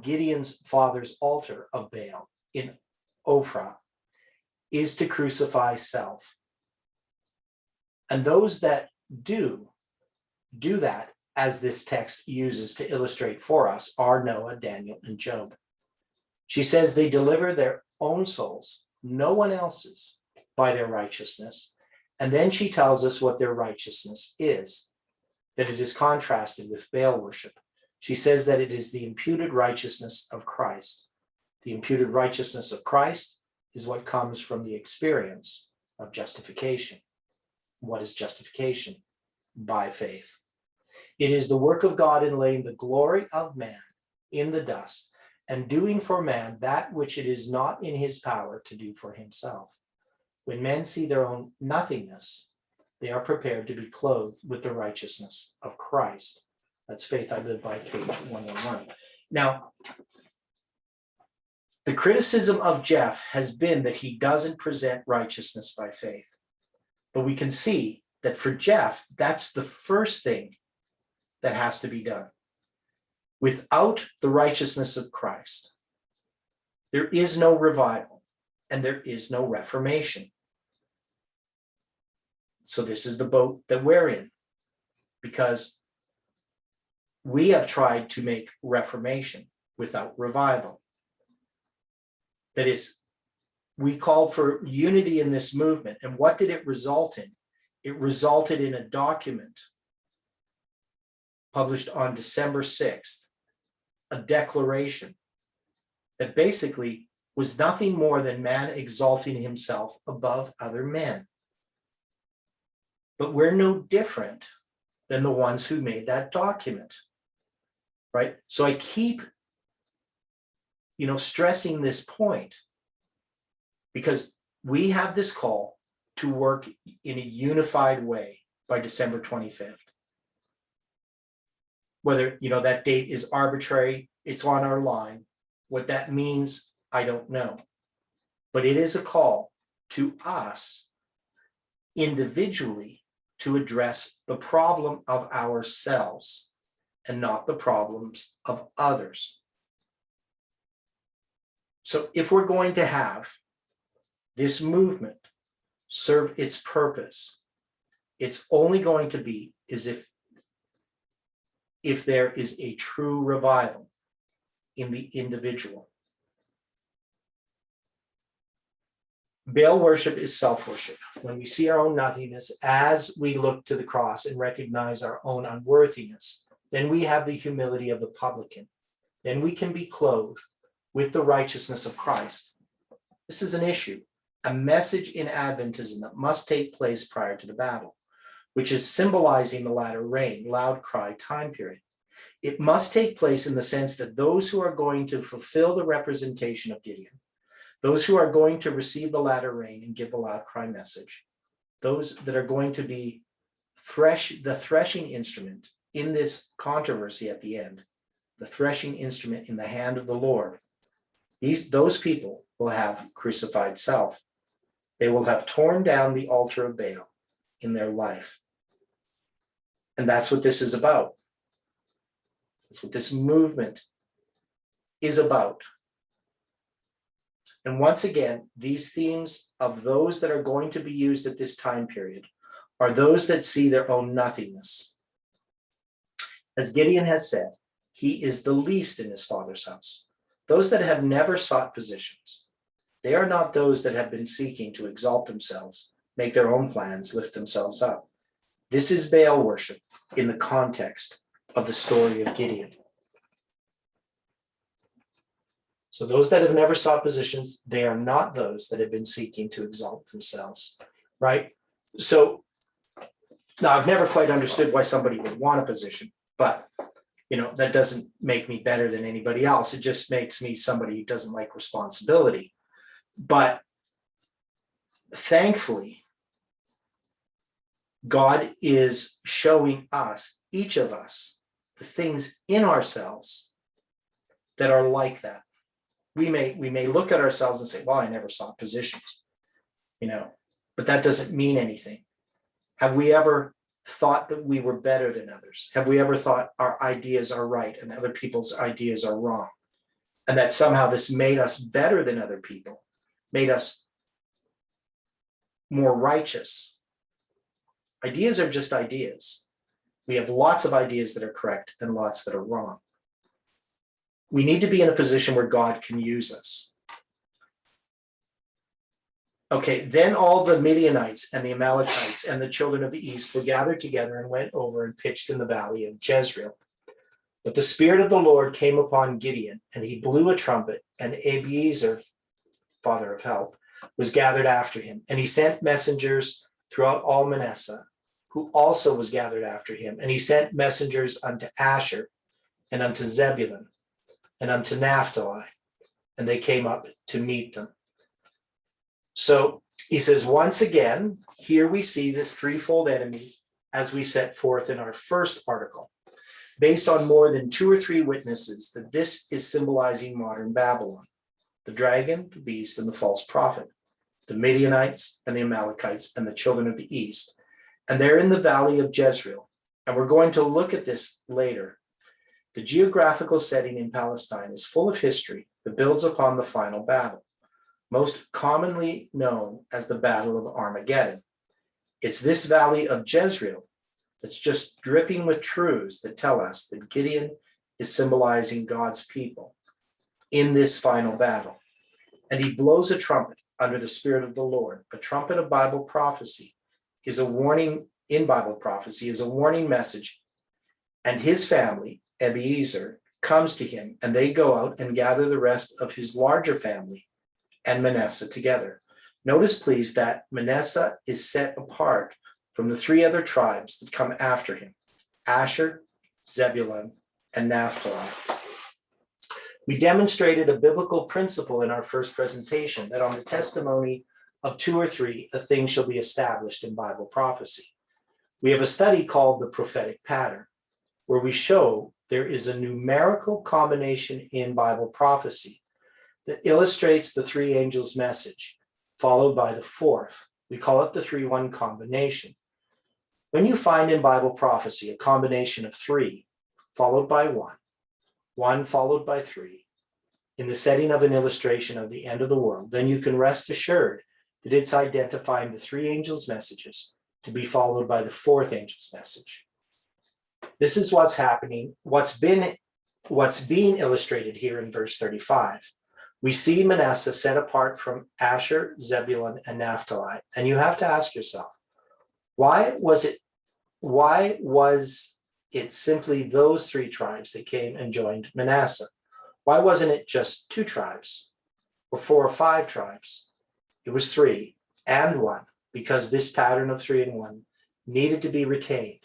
Gideon's father's altar of Baal in Ophrah, is to crucify self. And those that do that, as this text uses to illustrate for us, are Noah, Daniel, and Job. She says they deliver their own souls, no one else's, by their righteousness. And then she tells us what their righteousness is, that it is contrasted with Baal worship. She says that it is the imputed righteousness of Christ. The imputed righteousness of Christ is what comes from the experience of justification. What is justification? By faith. It is the work of God in laying the glory of man in the dust and doing for man that which it is not in his power to do for himself. When men see their own nothingness, they are prepared to be clothed with the righteousness of Christ. That's Faith I Live By, page 111. Now, the criticism of Jeff has been that he doesn't present righteousness by faith. But we can see that for Jeff, that's the first thing that has to be done. Without the righteousness of Christ, there is no revival and there is no reformation. So this is the boat that we're in, because we have tried to make reformation without revival. That is, we called for unity in this movement. And what did it result in? It resulted in a document published on December 6th, a declaration that basically was nothing more than man exalting himself above other men. But we're no different than the ones who made that document, right? So I keep, stressing this point, because we have this call to work in a unified way by December 25th. Whether, that date is arbitrary, it's on our line. What that means, I don't know. But it is a call to us individually to address the problem of ourselves and not the problems of others. So if we're going to have this movement serve its purpose, it's only going to be as if there is a true revival in the individual. Baal worship is self-worship. When we see our own nothingness as we look to the cross and recognize our own unworthiness, then we have the humility of the publican. Then we can be clothed with the righteousness of Christ. This is an issue, a message in Adventism that must take place prior to the battle, which is symbolizing the latter rain, loud cry time period. It must take place in the sense that those who are going to fulfill the representation of Gideon, those who are going to receive the latter rain and give the loud cry message, those that are going to be the threshing instrument in this controversy at the end, the threshing instrument in the hand of the Lord, those people will have crucified self. They will have torn down the altar of Baal in their life. And that's what this is about. That's what this movement is about. And once again, these themes of those that are going to be used at this time period are those that see their own nothingness. As Gideon has said, he is the least in his father's house. Those that have never sought positions, they are not those that have been seeking to exalt themselves, make their own plans, lift themselves up. This is Baal worship in the context of the story of Gideon. So those that have never sought positions, they are not those that have been seeking to exalt themselves, right? So now I've never quite understood why somebody would want a position, but that doesn't make me better than anybody else. It just makes me somebody who doesn't like responsibility. But thankfully, God is showing us, each of us, the things in ourselves that are like that. We may look at ourselves and say, well, I never sought positions, but that doesn't mean anything. Have we ever thought that we were better than others? Have we ever thought our ideas are right and other people's ideas are wrong? And that somehow this made us better than other people, made us more righteous. Ideas are just ideas. We have lots of ideas that are correct and lots that are wrong. We need to be in a position where God can use us. Okay, then all the Midianites and the Amalekites and the children of the east were gathered together and went over and pitched in the valley of Jezreel. But the Spirit of the Lord came upon Gideon, and he blew a trumpet, and Abiezer, father of help, was gathered after him. And he sent messengers throughout all Manasseh, who also was gathered after him. And he sent messengers unto Asher, and unto Zebulun, and unto Naphtali, and they came up to meet them. So he says, once again, here we see this threefold enemy as we set forth in our first article, based on more than 2 or 3 witnesses that this is symbolizing modern Babylon, the dragon, the beast, and the false prophet, the Midianites and the Amalekites and the children of the east. And they're in the valley of Jezreel. And we're going to look at this later. The geographical setting in Palestine is full of history that builds upon the final battle, most commonly known as the Battle of Armageddon. It's this valley of Jezreel that's just dripping with truths that tell us that Gideon is symbolizing God's people in this final battle. And he blows a trumpet under the Spirit of the Lord. A trumpet of Bible prophecy is a warning in Bible prophecy, is a warning message. And his family, Abiezer, comes to him, and they go out and gather the rest of his larger family and Manasseh together. Notice, please, that Manasseh is set apart from the 3 other tribes that come after him: Asher, Zebulun, and Naphtali. We demonstrated a biblical principle in our first presentation that on the testimony of 2 or 3, a thing shall be established in Bible prophecy. We have a study called the prophetic pattern, where we show there is a numerical combination in Bible prophecy that illustrates the 3 angels' message, followed by the 4th. We call it the 3-1 combination. When you find in Bible prophecy a combination of 3 followed by 1, 1 followed by 3, in the setting of an illustration of the end of the world, then you can rest assured that it's identifying the 3 angels' messages to be followed by the 4th angel's message. This is what's happening, what's being illustrated here in verse 35. We see Manasseh set apart from Asher, Zebulun, and Naphtali. And you have to ask yourself, why was it simply those 3 tribes that came and joined Manasseh? Why wasn't it just 2 tribes or 4 or 5 tribes? It was 3 and 1, because this pattern of 3 and 1 needed to be retained.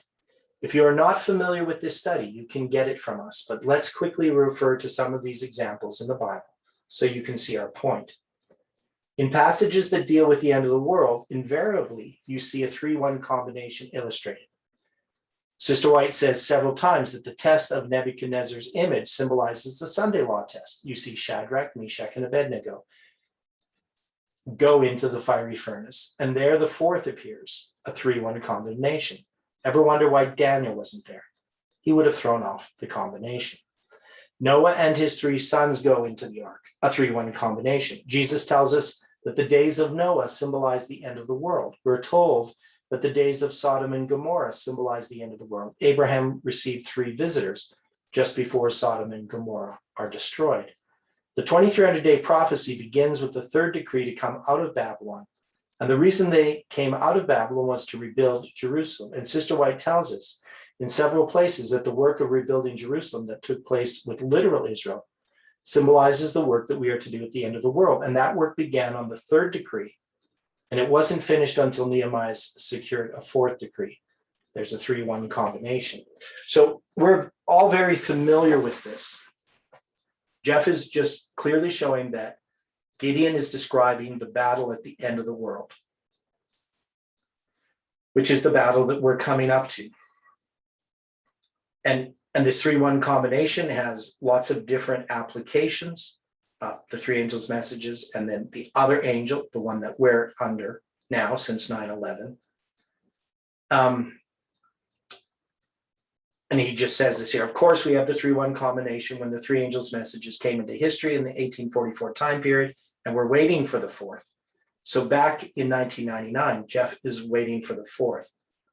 If you are not familiar with this study, you can get it from us, but let's quickly refer to some of these examples in the Bible so you can see our point. In passages that deal with the end of the world, invariably you see a 3-1 combination illustrated. Sister White says several times that the test of Nebuchadnezzar's image symbolizes the Sunday law test. You see Shadrach, Meshach, and Abednego go into the fiery furnace, and there the fourth appears, a 3-1 combination. Ever wonder why Daniel wasn't there? He would have thrown off the combination. Noah and his 3 sons go into the ark, a 3-1 combination. Jesus tells us that the days of Noah symbolize the end of the world. We're told that the days of Sodom and Gomorrah symbolize the end of the world. Abraham received 3 visitors just before Sodom and Gomorrah are destroyed. The 2300-day prophecy begins with the 3rd decree to come out of Babylon. And the reason they came out of Babylon was to rebuild Jerusalem. And Sister White tells us in several places that the work of rebuilding Jerusalem that took place with literal Israel symbolizes the work that we are to do at the end of the world. And that work began on the 3rd decree. And it wasn't finished until Nehemiah secured a 4th decree. There's a 3-1 combination. So we're all very familiar with this. Jeff is just clearly showing that Gideon is describing the battle at the end of the world, which is the battle that we're coming up to. And this 3-1 combination has lots of different applications. The 3 angels' messages, and then the other angel, the one that we're under now since 9/11. And he just says this here. Of course, we have the 3-1 combination when the 3 angels' messages came into history in the 1844 time period, and we're waiting for the 4th. So back in 1999, Jeff is waiting for the 4th.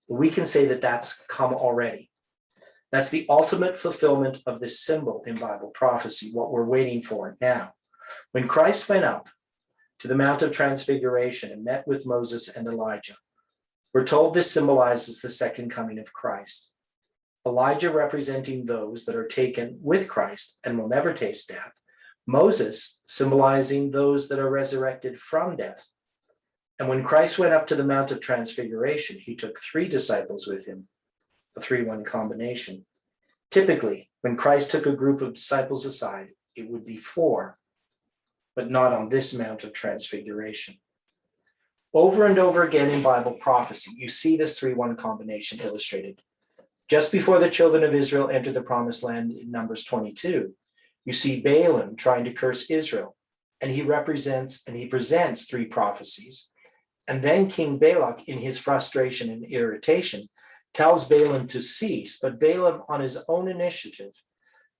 But we can say that that's come already. That's the ultimate fulfillment of this symbol in Bible prophecy, what we're waiting for now. When Christ went up to the Mount of Transfiguration and met with Moses and Elijah, we're told this symbolizes the second coming of Christ. Elijah representing those that are taken with Christ and will never taste death. Moses symbolizing those that are resurrected from death. And when Christ went up to the Mount of Transfiguration, he took 3 disciples with him, a 3-1 combination. Typically, when Christ took a group of disciples aside, it would be 4, but not on this Mount of Transfiguration. Over and over again in Bible prophecy, you see this 3-1 combination illustrated. Just before the children of Israel entered the promised land in Numbers 22, you see Balaam trying to curse Israel, and he presents 3 prophecies. And then King Balak, in his frustration and irritation, tells Balaam to cease, but Balaam, on his own initiative,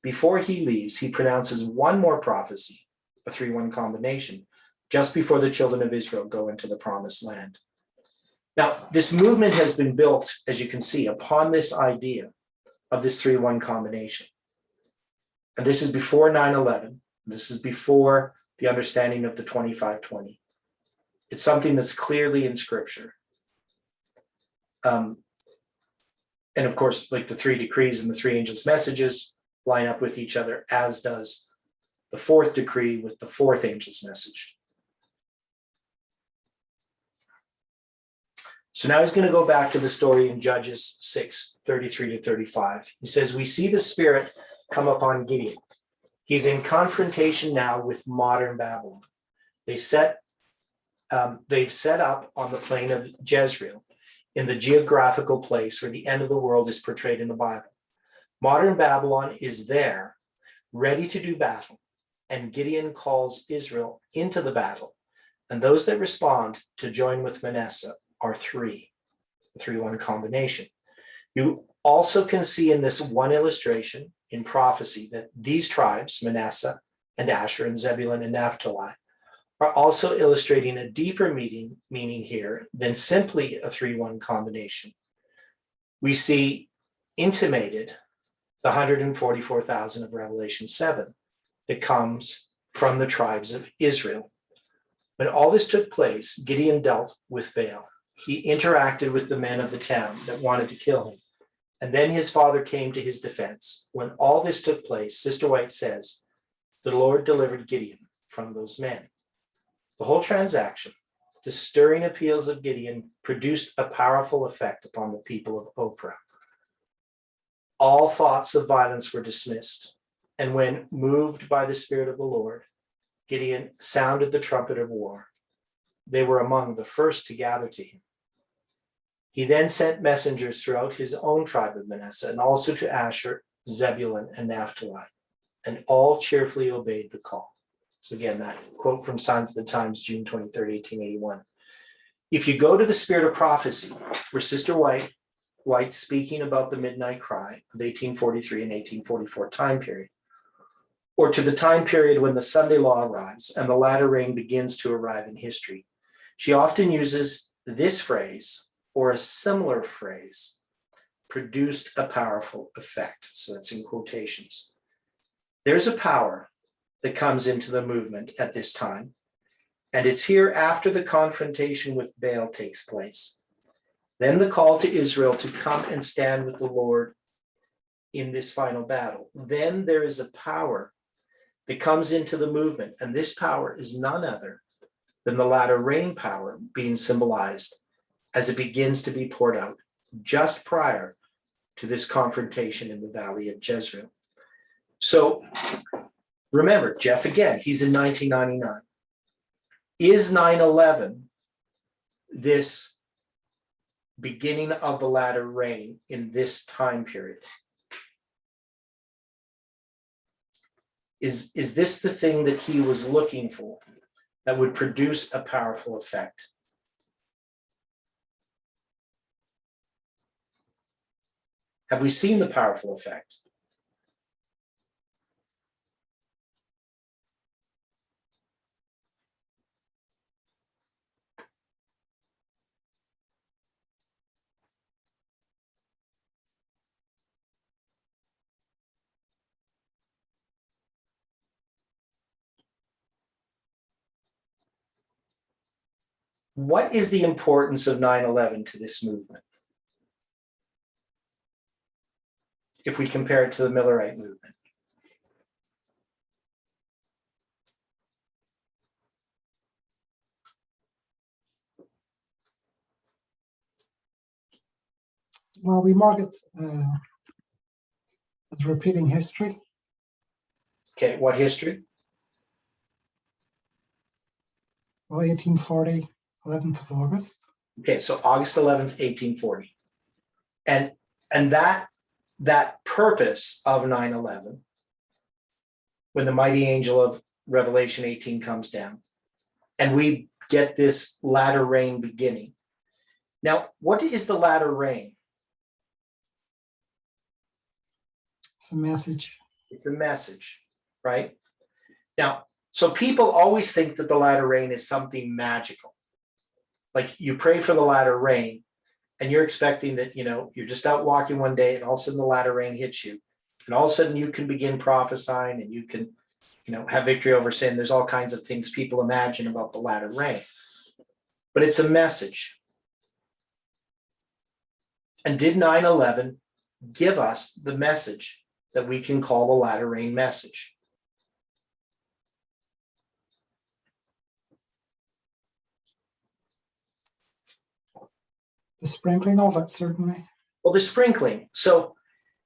before he leaves, he pronounces one more prophecy, a 3-1 combination, just before the children of Israel go into the promised land. Now, this movement has been built, as you can see, upon this idea of this 3-1 combination. And this is before 9/11. This is before the understanding of the 2520. It's something that's clearly in Scripture. And of course, like the 3 decrees and the 3 angels' messages line up with each other, as does the 4th decree with the 4th angel's message. So now he's going to go back to the story in Judges 6:33-35. He says, we see the Spirit come upon Gideon. He's in confrontation now with modern Babylon. They've set up on the plain of Jezreel, in the geographical place where the end of the world is portrayed in the Bible. Modern Babylon is there, ready to do battle, and Gideon calls Israel into the battle. And those that respond to join with Manasseh are 3, the 3-1 combination. You also can see in this one illustration in prophecy that these tribes, Manasseh and Asher and Zebulun and Naphtali, are also illustrating a deeper meaning here than simply a 3-1 combination. We see intimated the 144,000 of Revelation 7 that comes from the tribes of Israel. When all this took place, Gideon dealt with Baal. He interacted with the men of the town that wanted to kill him. And then his father came to his defense. When all this took place, Sister White says, the Lord delivered Gideon from those men. The whole transaction, the stirring appeals of Gideon, produced a powerful effect upon the people of Oprah. All thoughts of violence were dismissed, and when moved by the Spirit of the Lord, Gideon sounded the trumpet of war. They were among the first to gather to him. He then sent messengers throughout his own tribe of Manasseh, and also to Asher, Zebulun, and Naphtali, and all cheerfully obeyed the call. So again, that quote from Signs of the Times, June 23rd, 1881. If you go to the Spirit of Prophecy, where Sister White's speaking about the Midnight Cry of 1843 and 1844 time period, or to the time period when the Sunday law arrives and the latter rain begins to arrive in history, she often uses this phrase or a similar phrase, produced a powerful effect. So that's in quotations. There's a power that comes into the movement at this time, and it's here after the confrontation with Baal takes place. Then the call to Israel to come and stand with the Lord in this final battle. Then there is a power that comes into the movement, and this power is none other than the latter rain power being symbolized as it begins to be poured out just prior to this confrontation in the valley of Jezreel. So remember, Jeff, again, he's in 1999. Is 9/11 this beginning of the latter rain in this time period? Is this the thing that he was looking for that would produce a powerful effect? Have we seen the powerful effect? What is the importance of 9/11 to this movement? If we compare it to the Millerite movement. Well, we mark it as repeating history. Okay, what history? Well, 1840, 11th of August. Okay, so August 11th, 1840. And that purpose of 9/11, when the mighty angel of Revelation 18 comes down, and we get this latter rain beginning. Now, what is the latter rain? It's a message. It's a message, right? Now, so people always think that the latter rain is something magical. Like you pray for the latter rain, and you're expecting that, you're just out walking one day and all of a sudden the latter rain hits you. And all of a sudden you can begin prophesying and you can, have victory over sin. There's all kinds of things people imagine about the latter rain. But it's a message. And did 9/11 give us the message that we can call the latter rain message? The sprinkling of it, certainly. Well, the sprinkling. So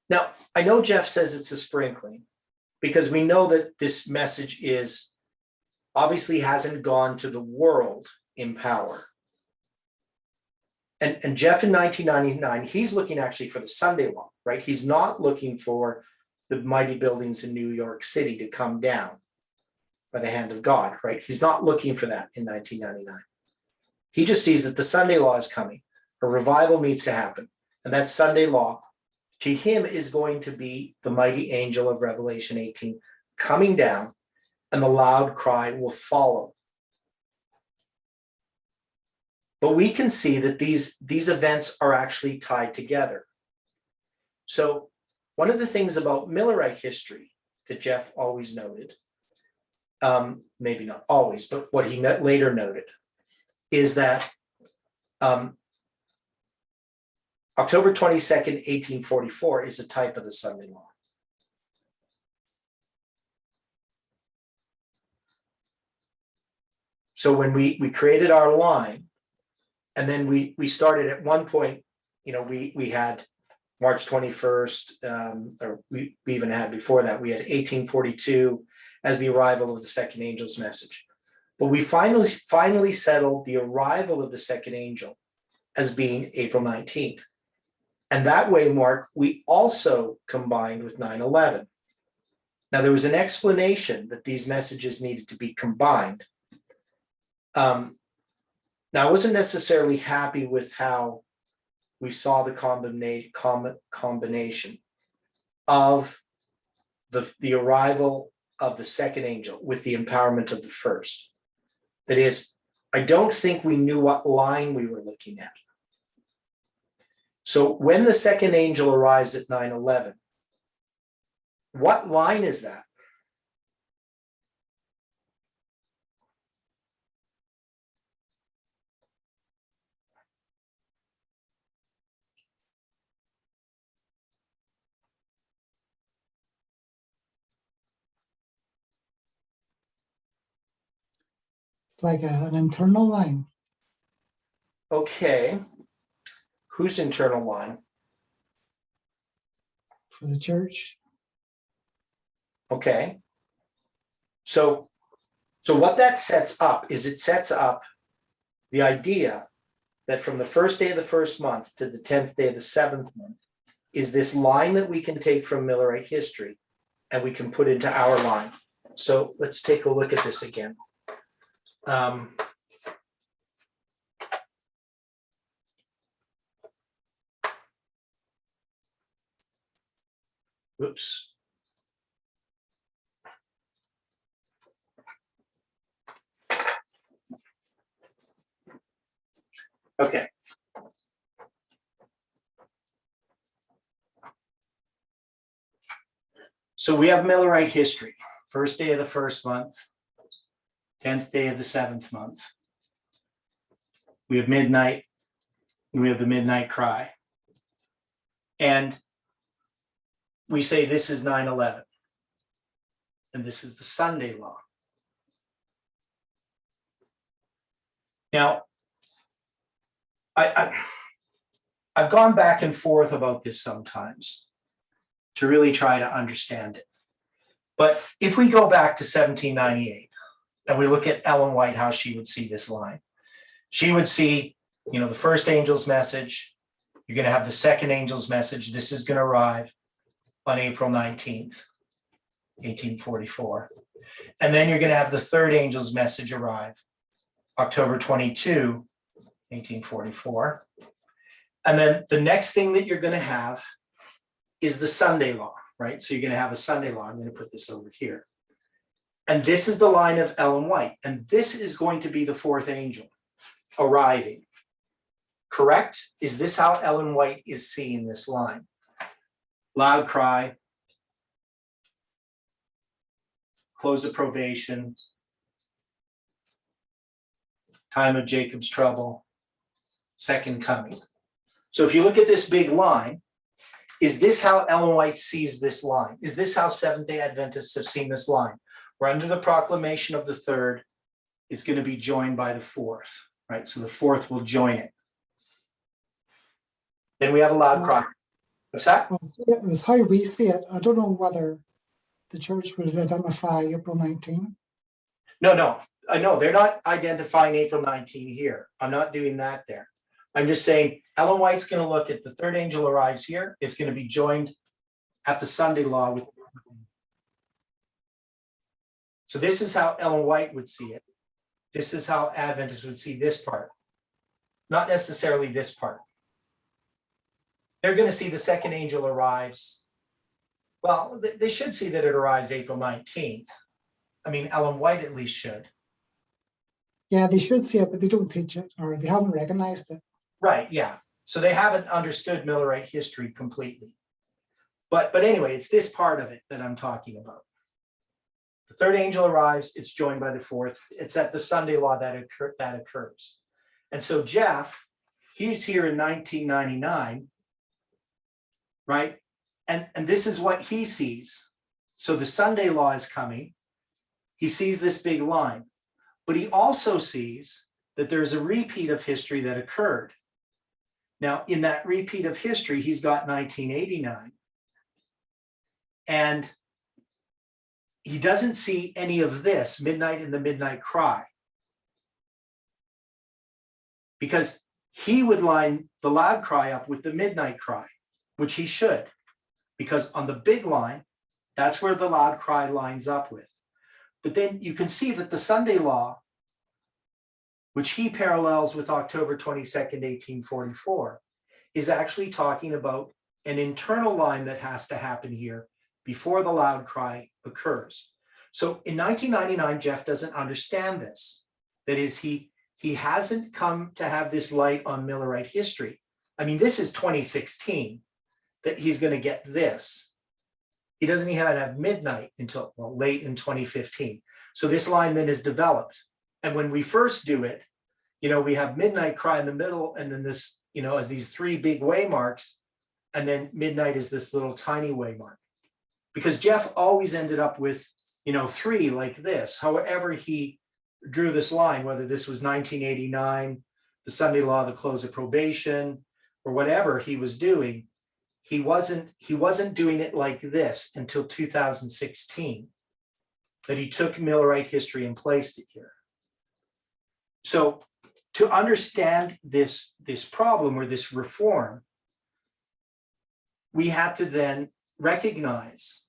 now I know Jeff says it's a sprinkling because we know that this message is obviously hasn't gone to the world in power. And Jeff in 1999, he's looking actually for the Sunday law, right? He's not looking for the mighty buildings in New York City to come down by the hand of God, right? He's not looking for that in 1999. He just sees that the Sunday law is coming. A revival needs to happen. And that Sunday law to him is going to be the mighty angel of Revelation 18 coming down, and the loud cry will follow. But we can see that these events are actually tied together. So one of the things about Millerite history that Jeff always noted, maybe not always, but what he later noted, is that October 22nd, 1844 is a type of the Sunday law. So when we created our line, and then we started at one point, we had March 21st, or we even had before that, we had 1842 as the arrival of the second angel's message. But we finally settled the arrival of the second angel as being April 19th. And that way, Mark, we also combined with 9/11. Now, there was an explanation that these messages needed to be combined. Now, I wasn't necessarily happy with how we saw the combination of the arrival of the second angel with the empowerment of the first. That is, I don't think we knew what line we were looking at. So when the second angel arrives at 9/11, what line is that? It's like an internal line. Okay. Whose internal line? For the church. Okay. So what that sets up is it sets up the idea that from the first day of the first month to the 10th day of the seventh month is this line that we can take from Millerite history and we can put into our line. So let's take a look at this again. Oops. Okay. So we have Millerite history, first day of the first month, 10th day of the seventh month. We have midnight, we have the midnight cry. And we say this is 9/11. And this is the Sunday law. Now, I've gone back and forth about this sometimes to really try to understand it. But if we go back to 1798 and we look at Ellen White, how she would see this line, she would see, the first angel's message, you're going to have the second angel's message. This is going to arrive on April 19th, 1844. And then you're going to have the third angel's message arrive October 22, 1844. And then the next thing that you're going to have is the Sunday law, right? So you're going to have a Sunday law. I'm going to put this over here. And this is the line of Ellen White. And this is going to be the fourth angel arriving. Correct? Is this how Ellen White is seeing this line? Loud cry, close of probation, time of Jacob's trouble, second coming. So if you look at this big line, is this how Ellen White sees this line? Is this how Seventh-day Adventists have seen this line? We're under the proclamation of the third. It's going to be joined by the fourth, right? So the fourth will join it. Then we have a loud cry. What's that? Well, it's how we see it. I don't know whether the church would identify April 19. No, I know they're not identifying April 19 here. I'm not doing that there. I'm just saying Ellen White's going to look at the third angel arrives here. It's going to be joined at the Sunday law. So this is how Ellen White would see it. This is how Adventists would see this part. Not necessarily this part. They're going to see the second angel arrives. Well, they should see that it arrives April 19th. I mean, Ellen White at least should. Yeah, they should see it, but they don't teach it, or they haven't recognized it. Right, yeah. So they haven't understood Millerite history completely. But anyway, it's this part of it that I'm talking about. The third angel arrives, it's joined by the fourth. It's at the Sunday law that occurs. And so Jeff, he's here in 1999, right? And this is what he sees. So the Sunday law is coming. He sees this big line, but he also sees that there's a repeat of history that occurred. Now, in that repeat of history, he's got 1989. And he doesn't see any of this, Midnight in the Midnight Cry. Because he would line the loud cry up with the midnight cry, which he should. Because on the big line, that's where the loud cry lines up with. But then you can see that the Sunday law, which he parallels with October 22nd, 1844, is actually talking about an internal line that has to happen here before the loud cry occurs. So in 1999, Jeff doesn't understand this. That is, he hasn't come to have this light on Millerite history. I mean, this is 2016 that he's going to get this. He doesn't even have midnight until, well, late in 2015. So this line then is developed. And when we first do it, you know, we have midnight cry in the middle, and then this, you know, as these three big waymarks, and then midnight is this little tiny waymark. Because Jeff always ended up with, you know, three like this. However he drew this line, whether this was 1989, the Sunday law, the close of probation, or whatever he was doing, he wasn't doing it like this until 2016, that he took Millerite history and placed it here. So to understand this problem or this reform, we had to then recognize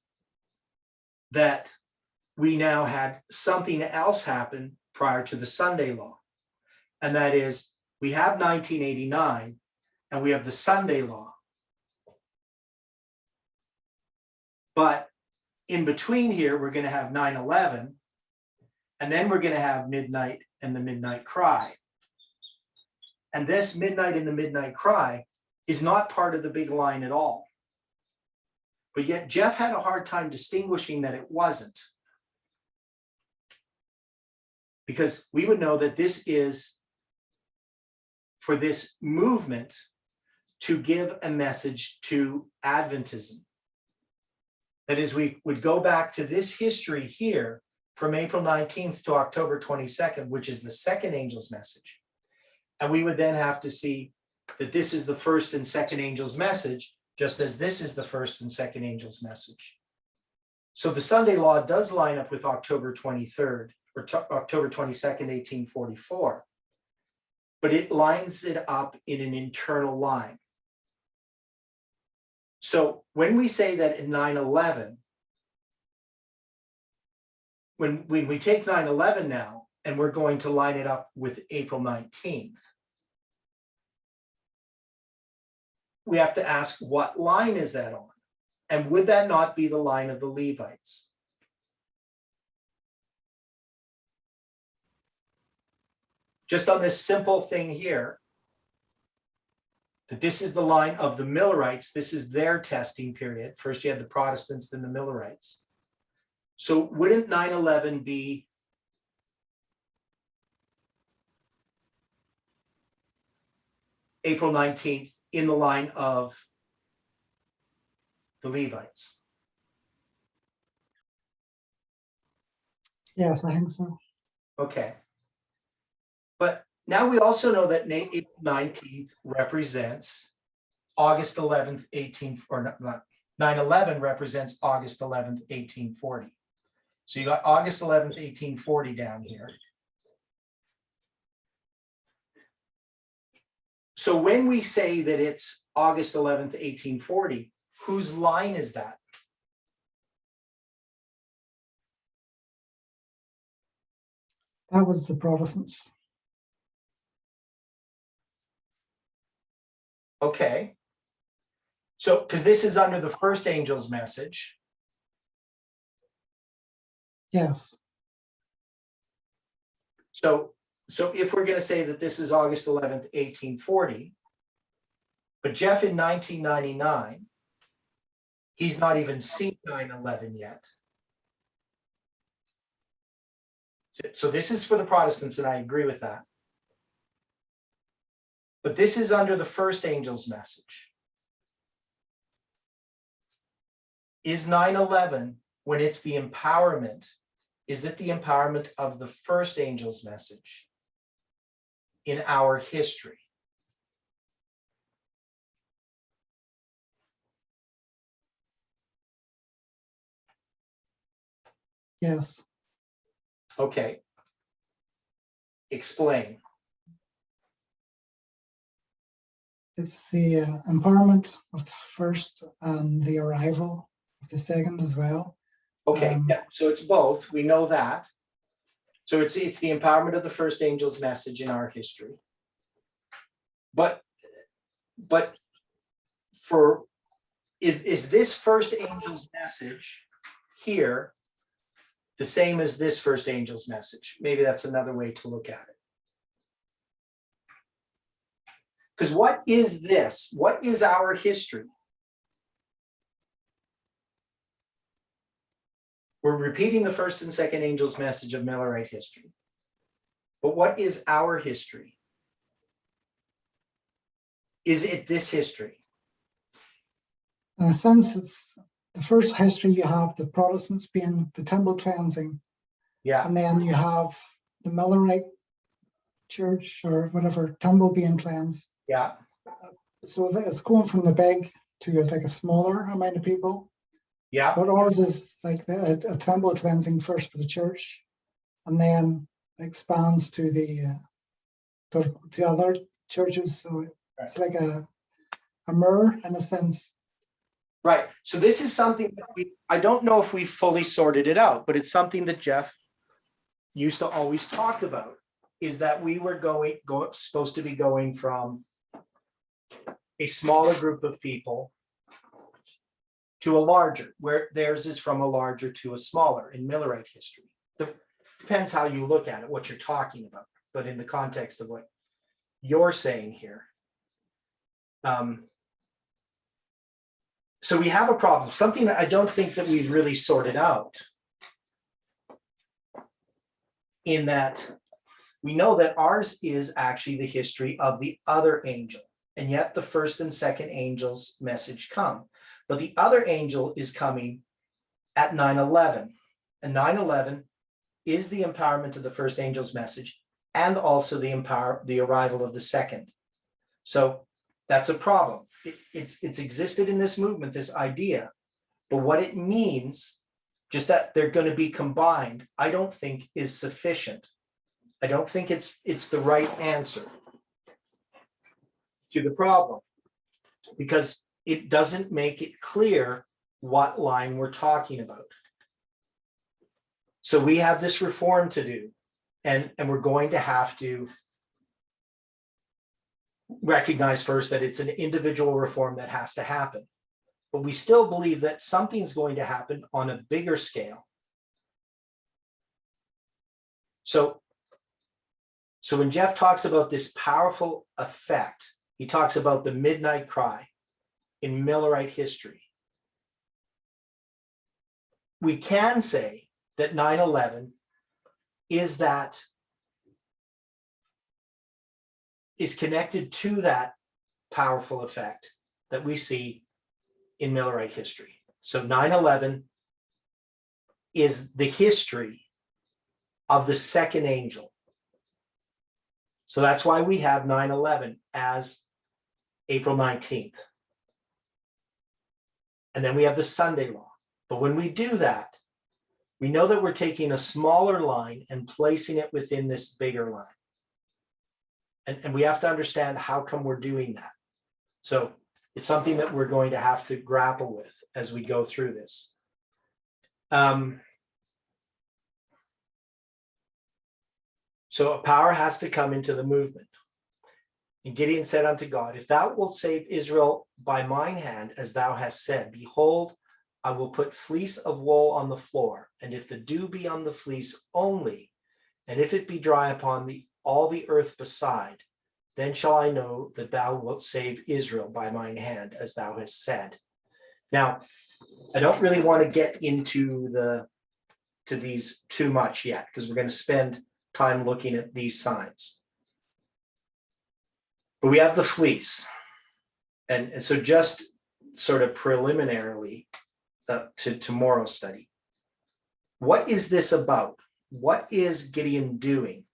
that we now had something else happen prior to the Sunday law. And that is, we have 1989 and we have the Sunday law. But in between here, we're going to have 9/11, and then we're going to have midnight and the midnight cry. And this midnight and the midnight cry is not part of the big line at all. But yet Jeff had a hard time distinguishing that it wasn't. Because we would know that this is for this movement to give a message to Adventism. That is, we would go back to this history here from April 19th to October 22nd, which is the second angel's message. And we would then have to see that this is the first and second angel's message, just as this is the first and second angel's message. So the Sunday law does line up with October 23rd or October 22nd, 1844, but it lines it up in an internal line. So when we say that in 9/11, when we take 9/11 now, and we're going to line it up with April 19th, we have to ask, what line is that on? And would that not be the line of the Levites? Just on this simple thing here, that this is the line of the Millerites, this is their testing period. First you had the Protestants, then the Millerites. So wouldn't 9/11 be April 19th in the line of the Levites? Yes, I think so. Okay. But now we also know that April 19th represents August 11th, 9/11 represents August 11th, 1840. So you got August 11th, 1840 down here. So when we say that it's August 11th, 1840, whose line is that? That was the Protestants. Okay. So, because this is under the first angel's message. Yes. So if we're going to say that this is August 11th, 1840, but Jeff in 1999, he's not even seen 9/11 yet. So this is for the Protestants, and I agree with that. But this is under the first angel's message. Is 9/11, when it's the empowerment, is it the empowerment of the first angel's message in our history? Yes. Okay. Explain. It's the empowerment of the first and the arrival of the second as well. Okay, yeah, so it's both, we know that. So it's the empowerment of the first angel's message in our history. But is this first angel's message here the same as this first angel's message? Maybe that's another way to look at it. Because what is this? What is our history? We're repeating the first and second angel's message of Millerite history. But what is our history? Is it this history? In a sense, it's the first history. You have the Protestants being the temple cleansing, Yeah, and then you have the Millerite church or whatever temple being cleansed. yeah, So it's going from the big to like a smaller amount of people. yeah. But ours is like a temple cleansing first for the church, and then expands to the other churches. So it's like a mirror in a sense. Right. So this is something that I don't know if we fully sorted it out, but it's something that Jeff used to always talk about, is that we were supposed to be going from a smaller group of people to a larger, where theirs is from a larger to a smaller in Millerite history. Depends how you look at it, what you're talking about, but in the context of what you're saying here. So we have a problem, something that I don't think that we've really sorted out, in that we know that ours is actually the history of the other angel, and yet the first and second angel's message come. But the other angel is coming at 9/11, and 9/11 is the empowerment of the first angel's message, and also the arrival of the second. So that's a problem. It's existed in this movement, this idea, but what it means, just that they're going to be combined, I don't think is sufficient. I don't think it's the right answer to the problem, because it doesn't make it clear what line we're talking about. So we have this reform to do, and we're going to have to recognize first that it's an individual reform that has to happen. But we still believe that something's going to happen on a bigger scale. So when Jeff talks about this powerful effect, he talks about the midnight cry in Millerite history. We can say that 9/11 is connected to that powerful effect that we see in Millerite history. So 9/11 is the history of the second angel. So that's why we have 9/11 as April 19th. And then we have the Sunday law. But when we do that, we know that we're taking a smaller line and placing it within this bigger line. And we have to understand how come we're doing that. So it's something that we're going to have to grapple with as we go through this. So a power has to come into the movement. And Gideon said unto God, if thou wilt save Israel by mine hand, as thou hast said, behold, I will put fleece of wool on the floor, and if the dew be on the fleece only, and if it be dry upon all the earth beside, then shall I know that thou wilt save Israel by mine hand, as thou hast said. Now, I don't really want to get into these too much yet, because we're going to spend time looking at these signs. But we have the fleece. And so just sort of preliminarily to tomorrow's study, what is this about? What is Gideon doing?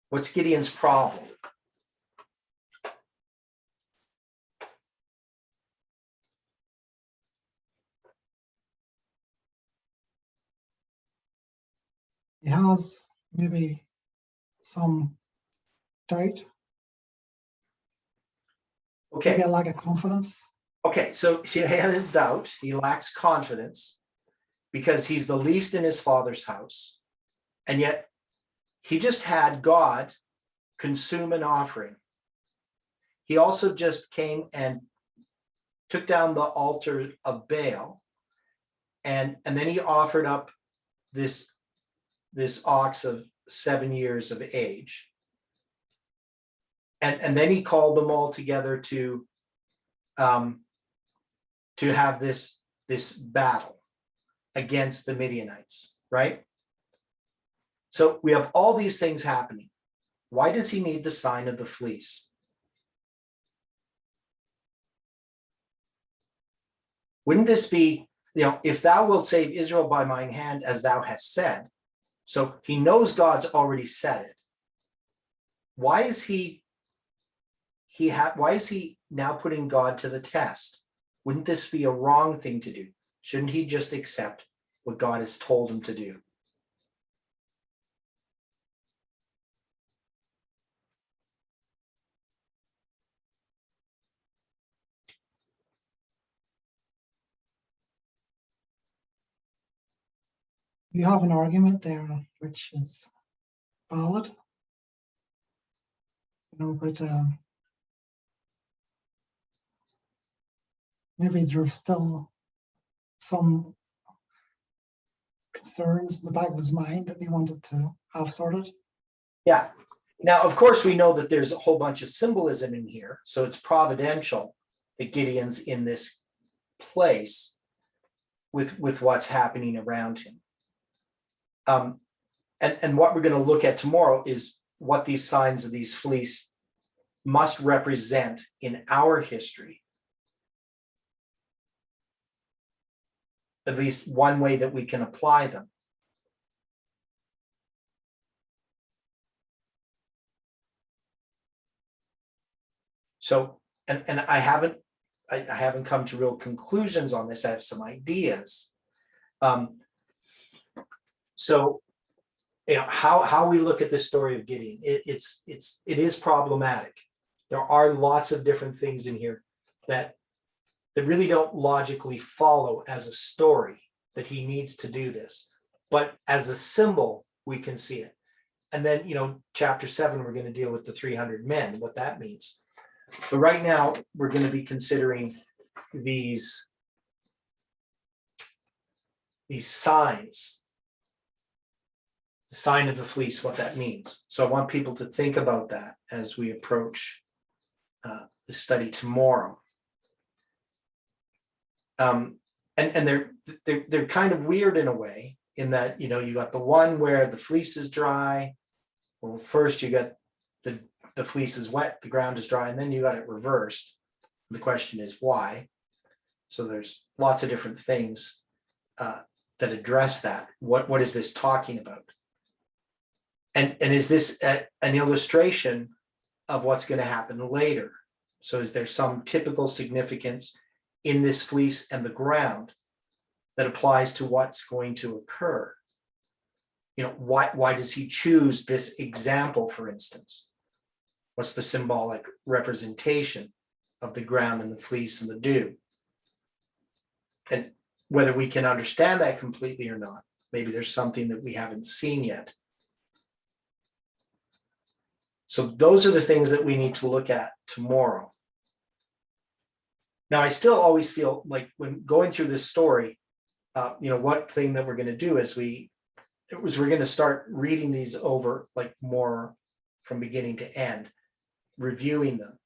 What's Gideon's problem? he has maybe some doubt, Okay. maybe a lack of confidence. Okay, so he has doubt, he lacks confidence because he's the least in his father's house. And yet he just had God consume an offering. He also just came and took down the altar of Baal. And then he offered up this ox of 7 years of age. And then he called them all together to have this battle against the Midianites, right? So we have all these things happening. Why does he need the sign of the fleece? Wouldn't this be, if thou wilt save Israel by mine hand, as thou hast said? So he knows God's already said it. Why is he now putting God to the test? Wouldn't this be a wrong thing to do? Shouldn't he just accept what God has told him to do? You have an argument there which is valid, but maybe there's still some concerns in the back of his mind that he wanted to have sorted. Yeah. Now, of course, we know that there's a whole bunch of symbolism in here. So it's providential that Gideon's in this place with what's happening around him. And what we're going to look at tomorrow is what these signs of these fleece must represent in our history. At least one way that we can apply them. So, and I haven't come to real conclusions on this. I have some ideas. So, how we look at this story of Gideon, it is problematic. There are lots of different things in here that really don't logically follow as a story that he needs to do this. But as a symbol, we can see it. And then, chapter 7, we're going to deal with the 300 men, what that means. But right now, we're going to be considering these signs. The sign of the fleece, what that means. So I want people to think about that as we approach the study tomorrow. And they're kind of weird in a way, in that you got the one where the fleece is dry. Well, first you got the fleece is wet, the ground is dry, and then you got it reversed. The question is why. So there's lots of different things that address that. What is this talking about? And is this an illustration of what's going to happen later? So is there some typical significance in this fleece and the ground that applies to what's going to occur? Why does he choose this example, for instance? What's the symbolic representation of the ground and the fleece and the dew? And whether we can understand that completely or not, maybe there's something that we haven't seen yet. So those are the things that we need to look at tomorrow. Now, I still always feel like when going through this story, one thing that we're going to do is we're going to start reading these over, like more from beginning to end, reviewing them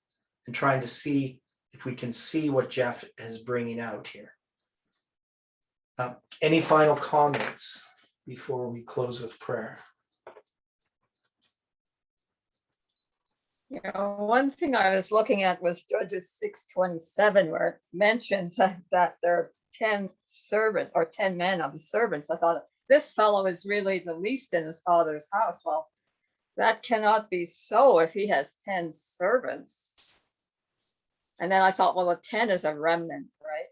and trying to see if we can see what Jeff is bringing out here. Any final comments before we close with prayer? One thing I was looking at was Judges 6:27, where it mentions that there are 10 servants or 10 men of the servants. I thought, this fellow is really the least in his father's house. Well, that cannot be so if he has 10 servants. And then I thought, well, a 10 is a remnant, right?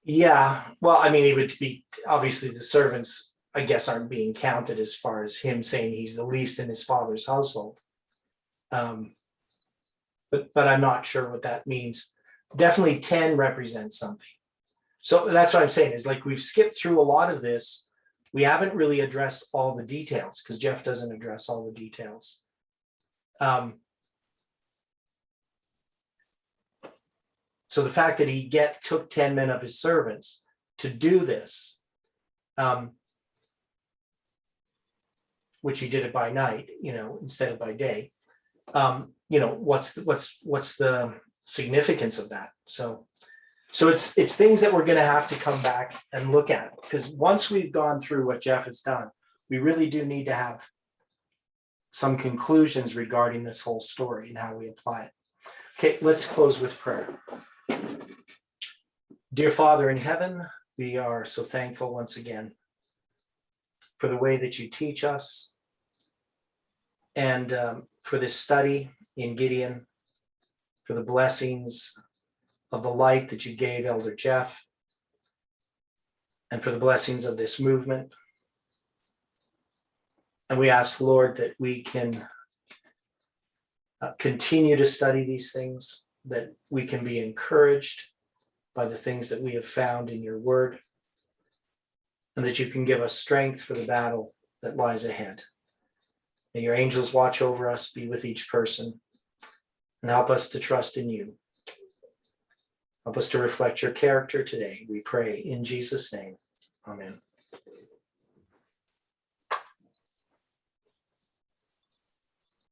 Yeah, well, I mean, it would be obviously the servants. I guess aren't being counted as far as him saying he's the least in his father's household. But I'm not sure what that means. Definitely 10 represents something. So that's what I'm saying is like we've skipped through a lot of this. We haven't really addressed all the details because Jeff doesn't address all the details. So the fact that he took 10 men of his servants to do this, which he did it by night, instead of by day. What's the significance of that? So it's things that we're going to have to come back and look at, because once we've gone through what Jeff has done, we really do need to have some conclusions regarding this whole story and how we apply it. Okay, let's close with prayer. Dear Father in heaven, we are so thankful once again for the way that you teach us and for this study in Gideon, for the blessings of the light that you gave Elder Jeff, and for the blessings of this movement. And we ask, Lord, that we can continue to study these things, that we can be encouraged by the things that we have found in your word, and that you can give us strength for the battle that lies ahead. May your angels watch over us, be with each person, and help us to trust in you. Help us to reflect your character today. We pray in Jesus' name. Amen.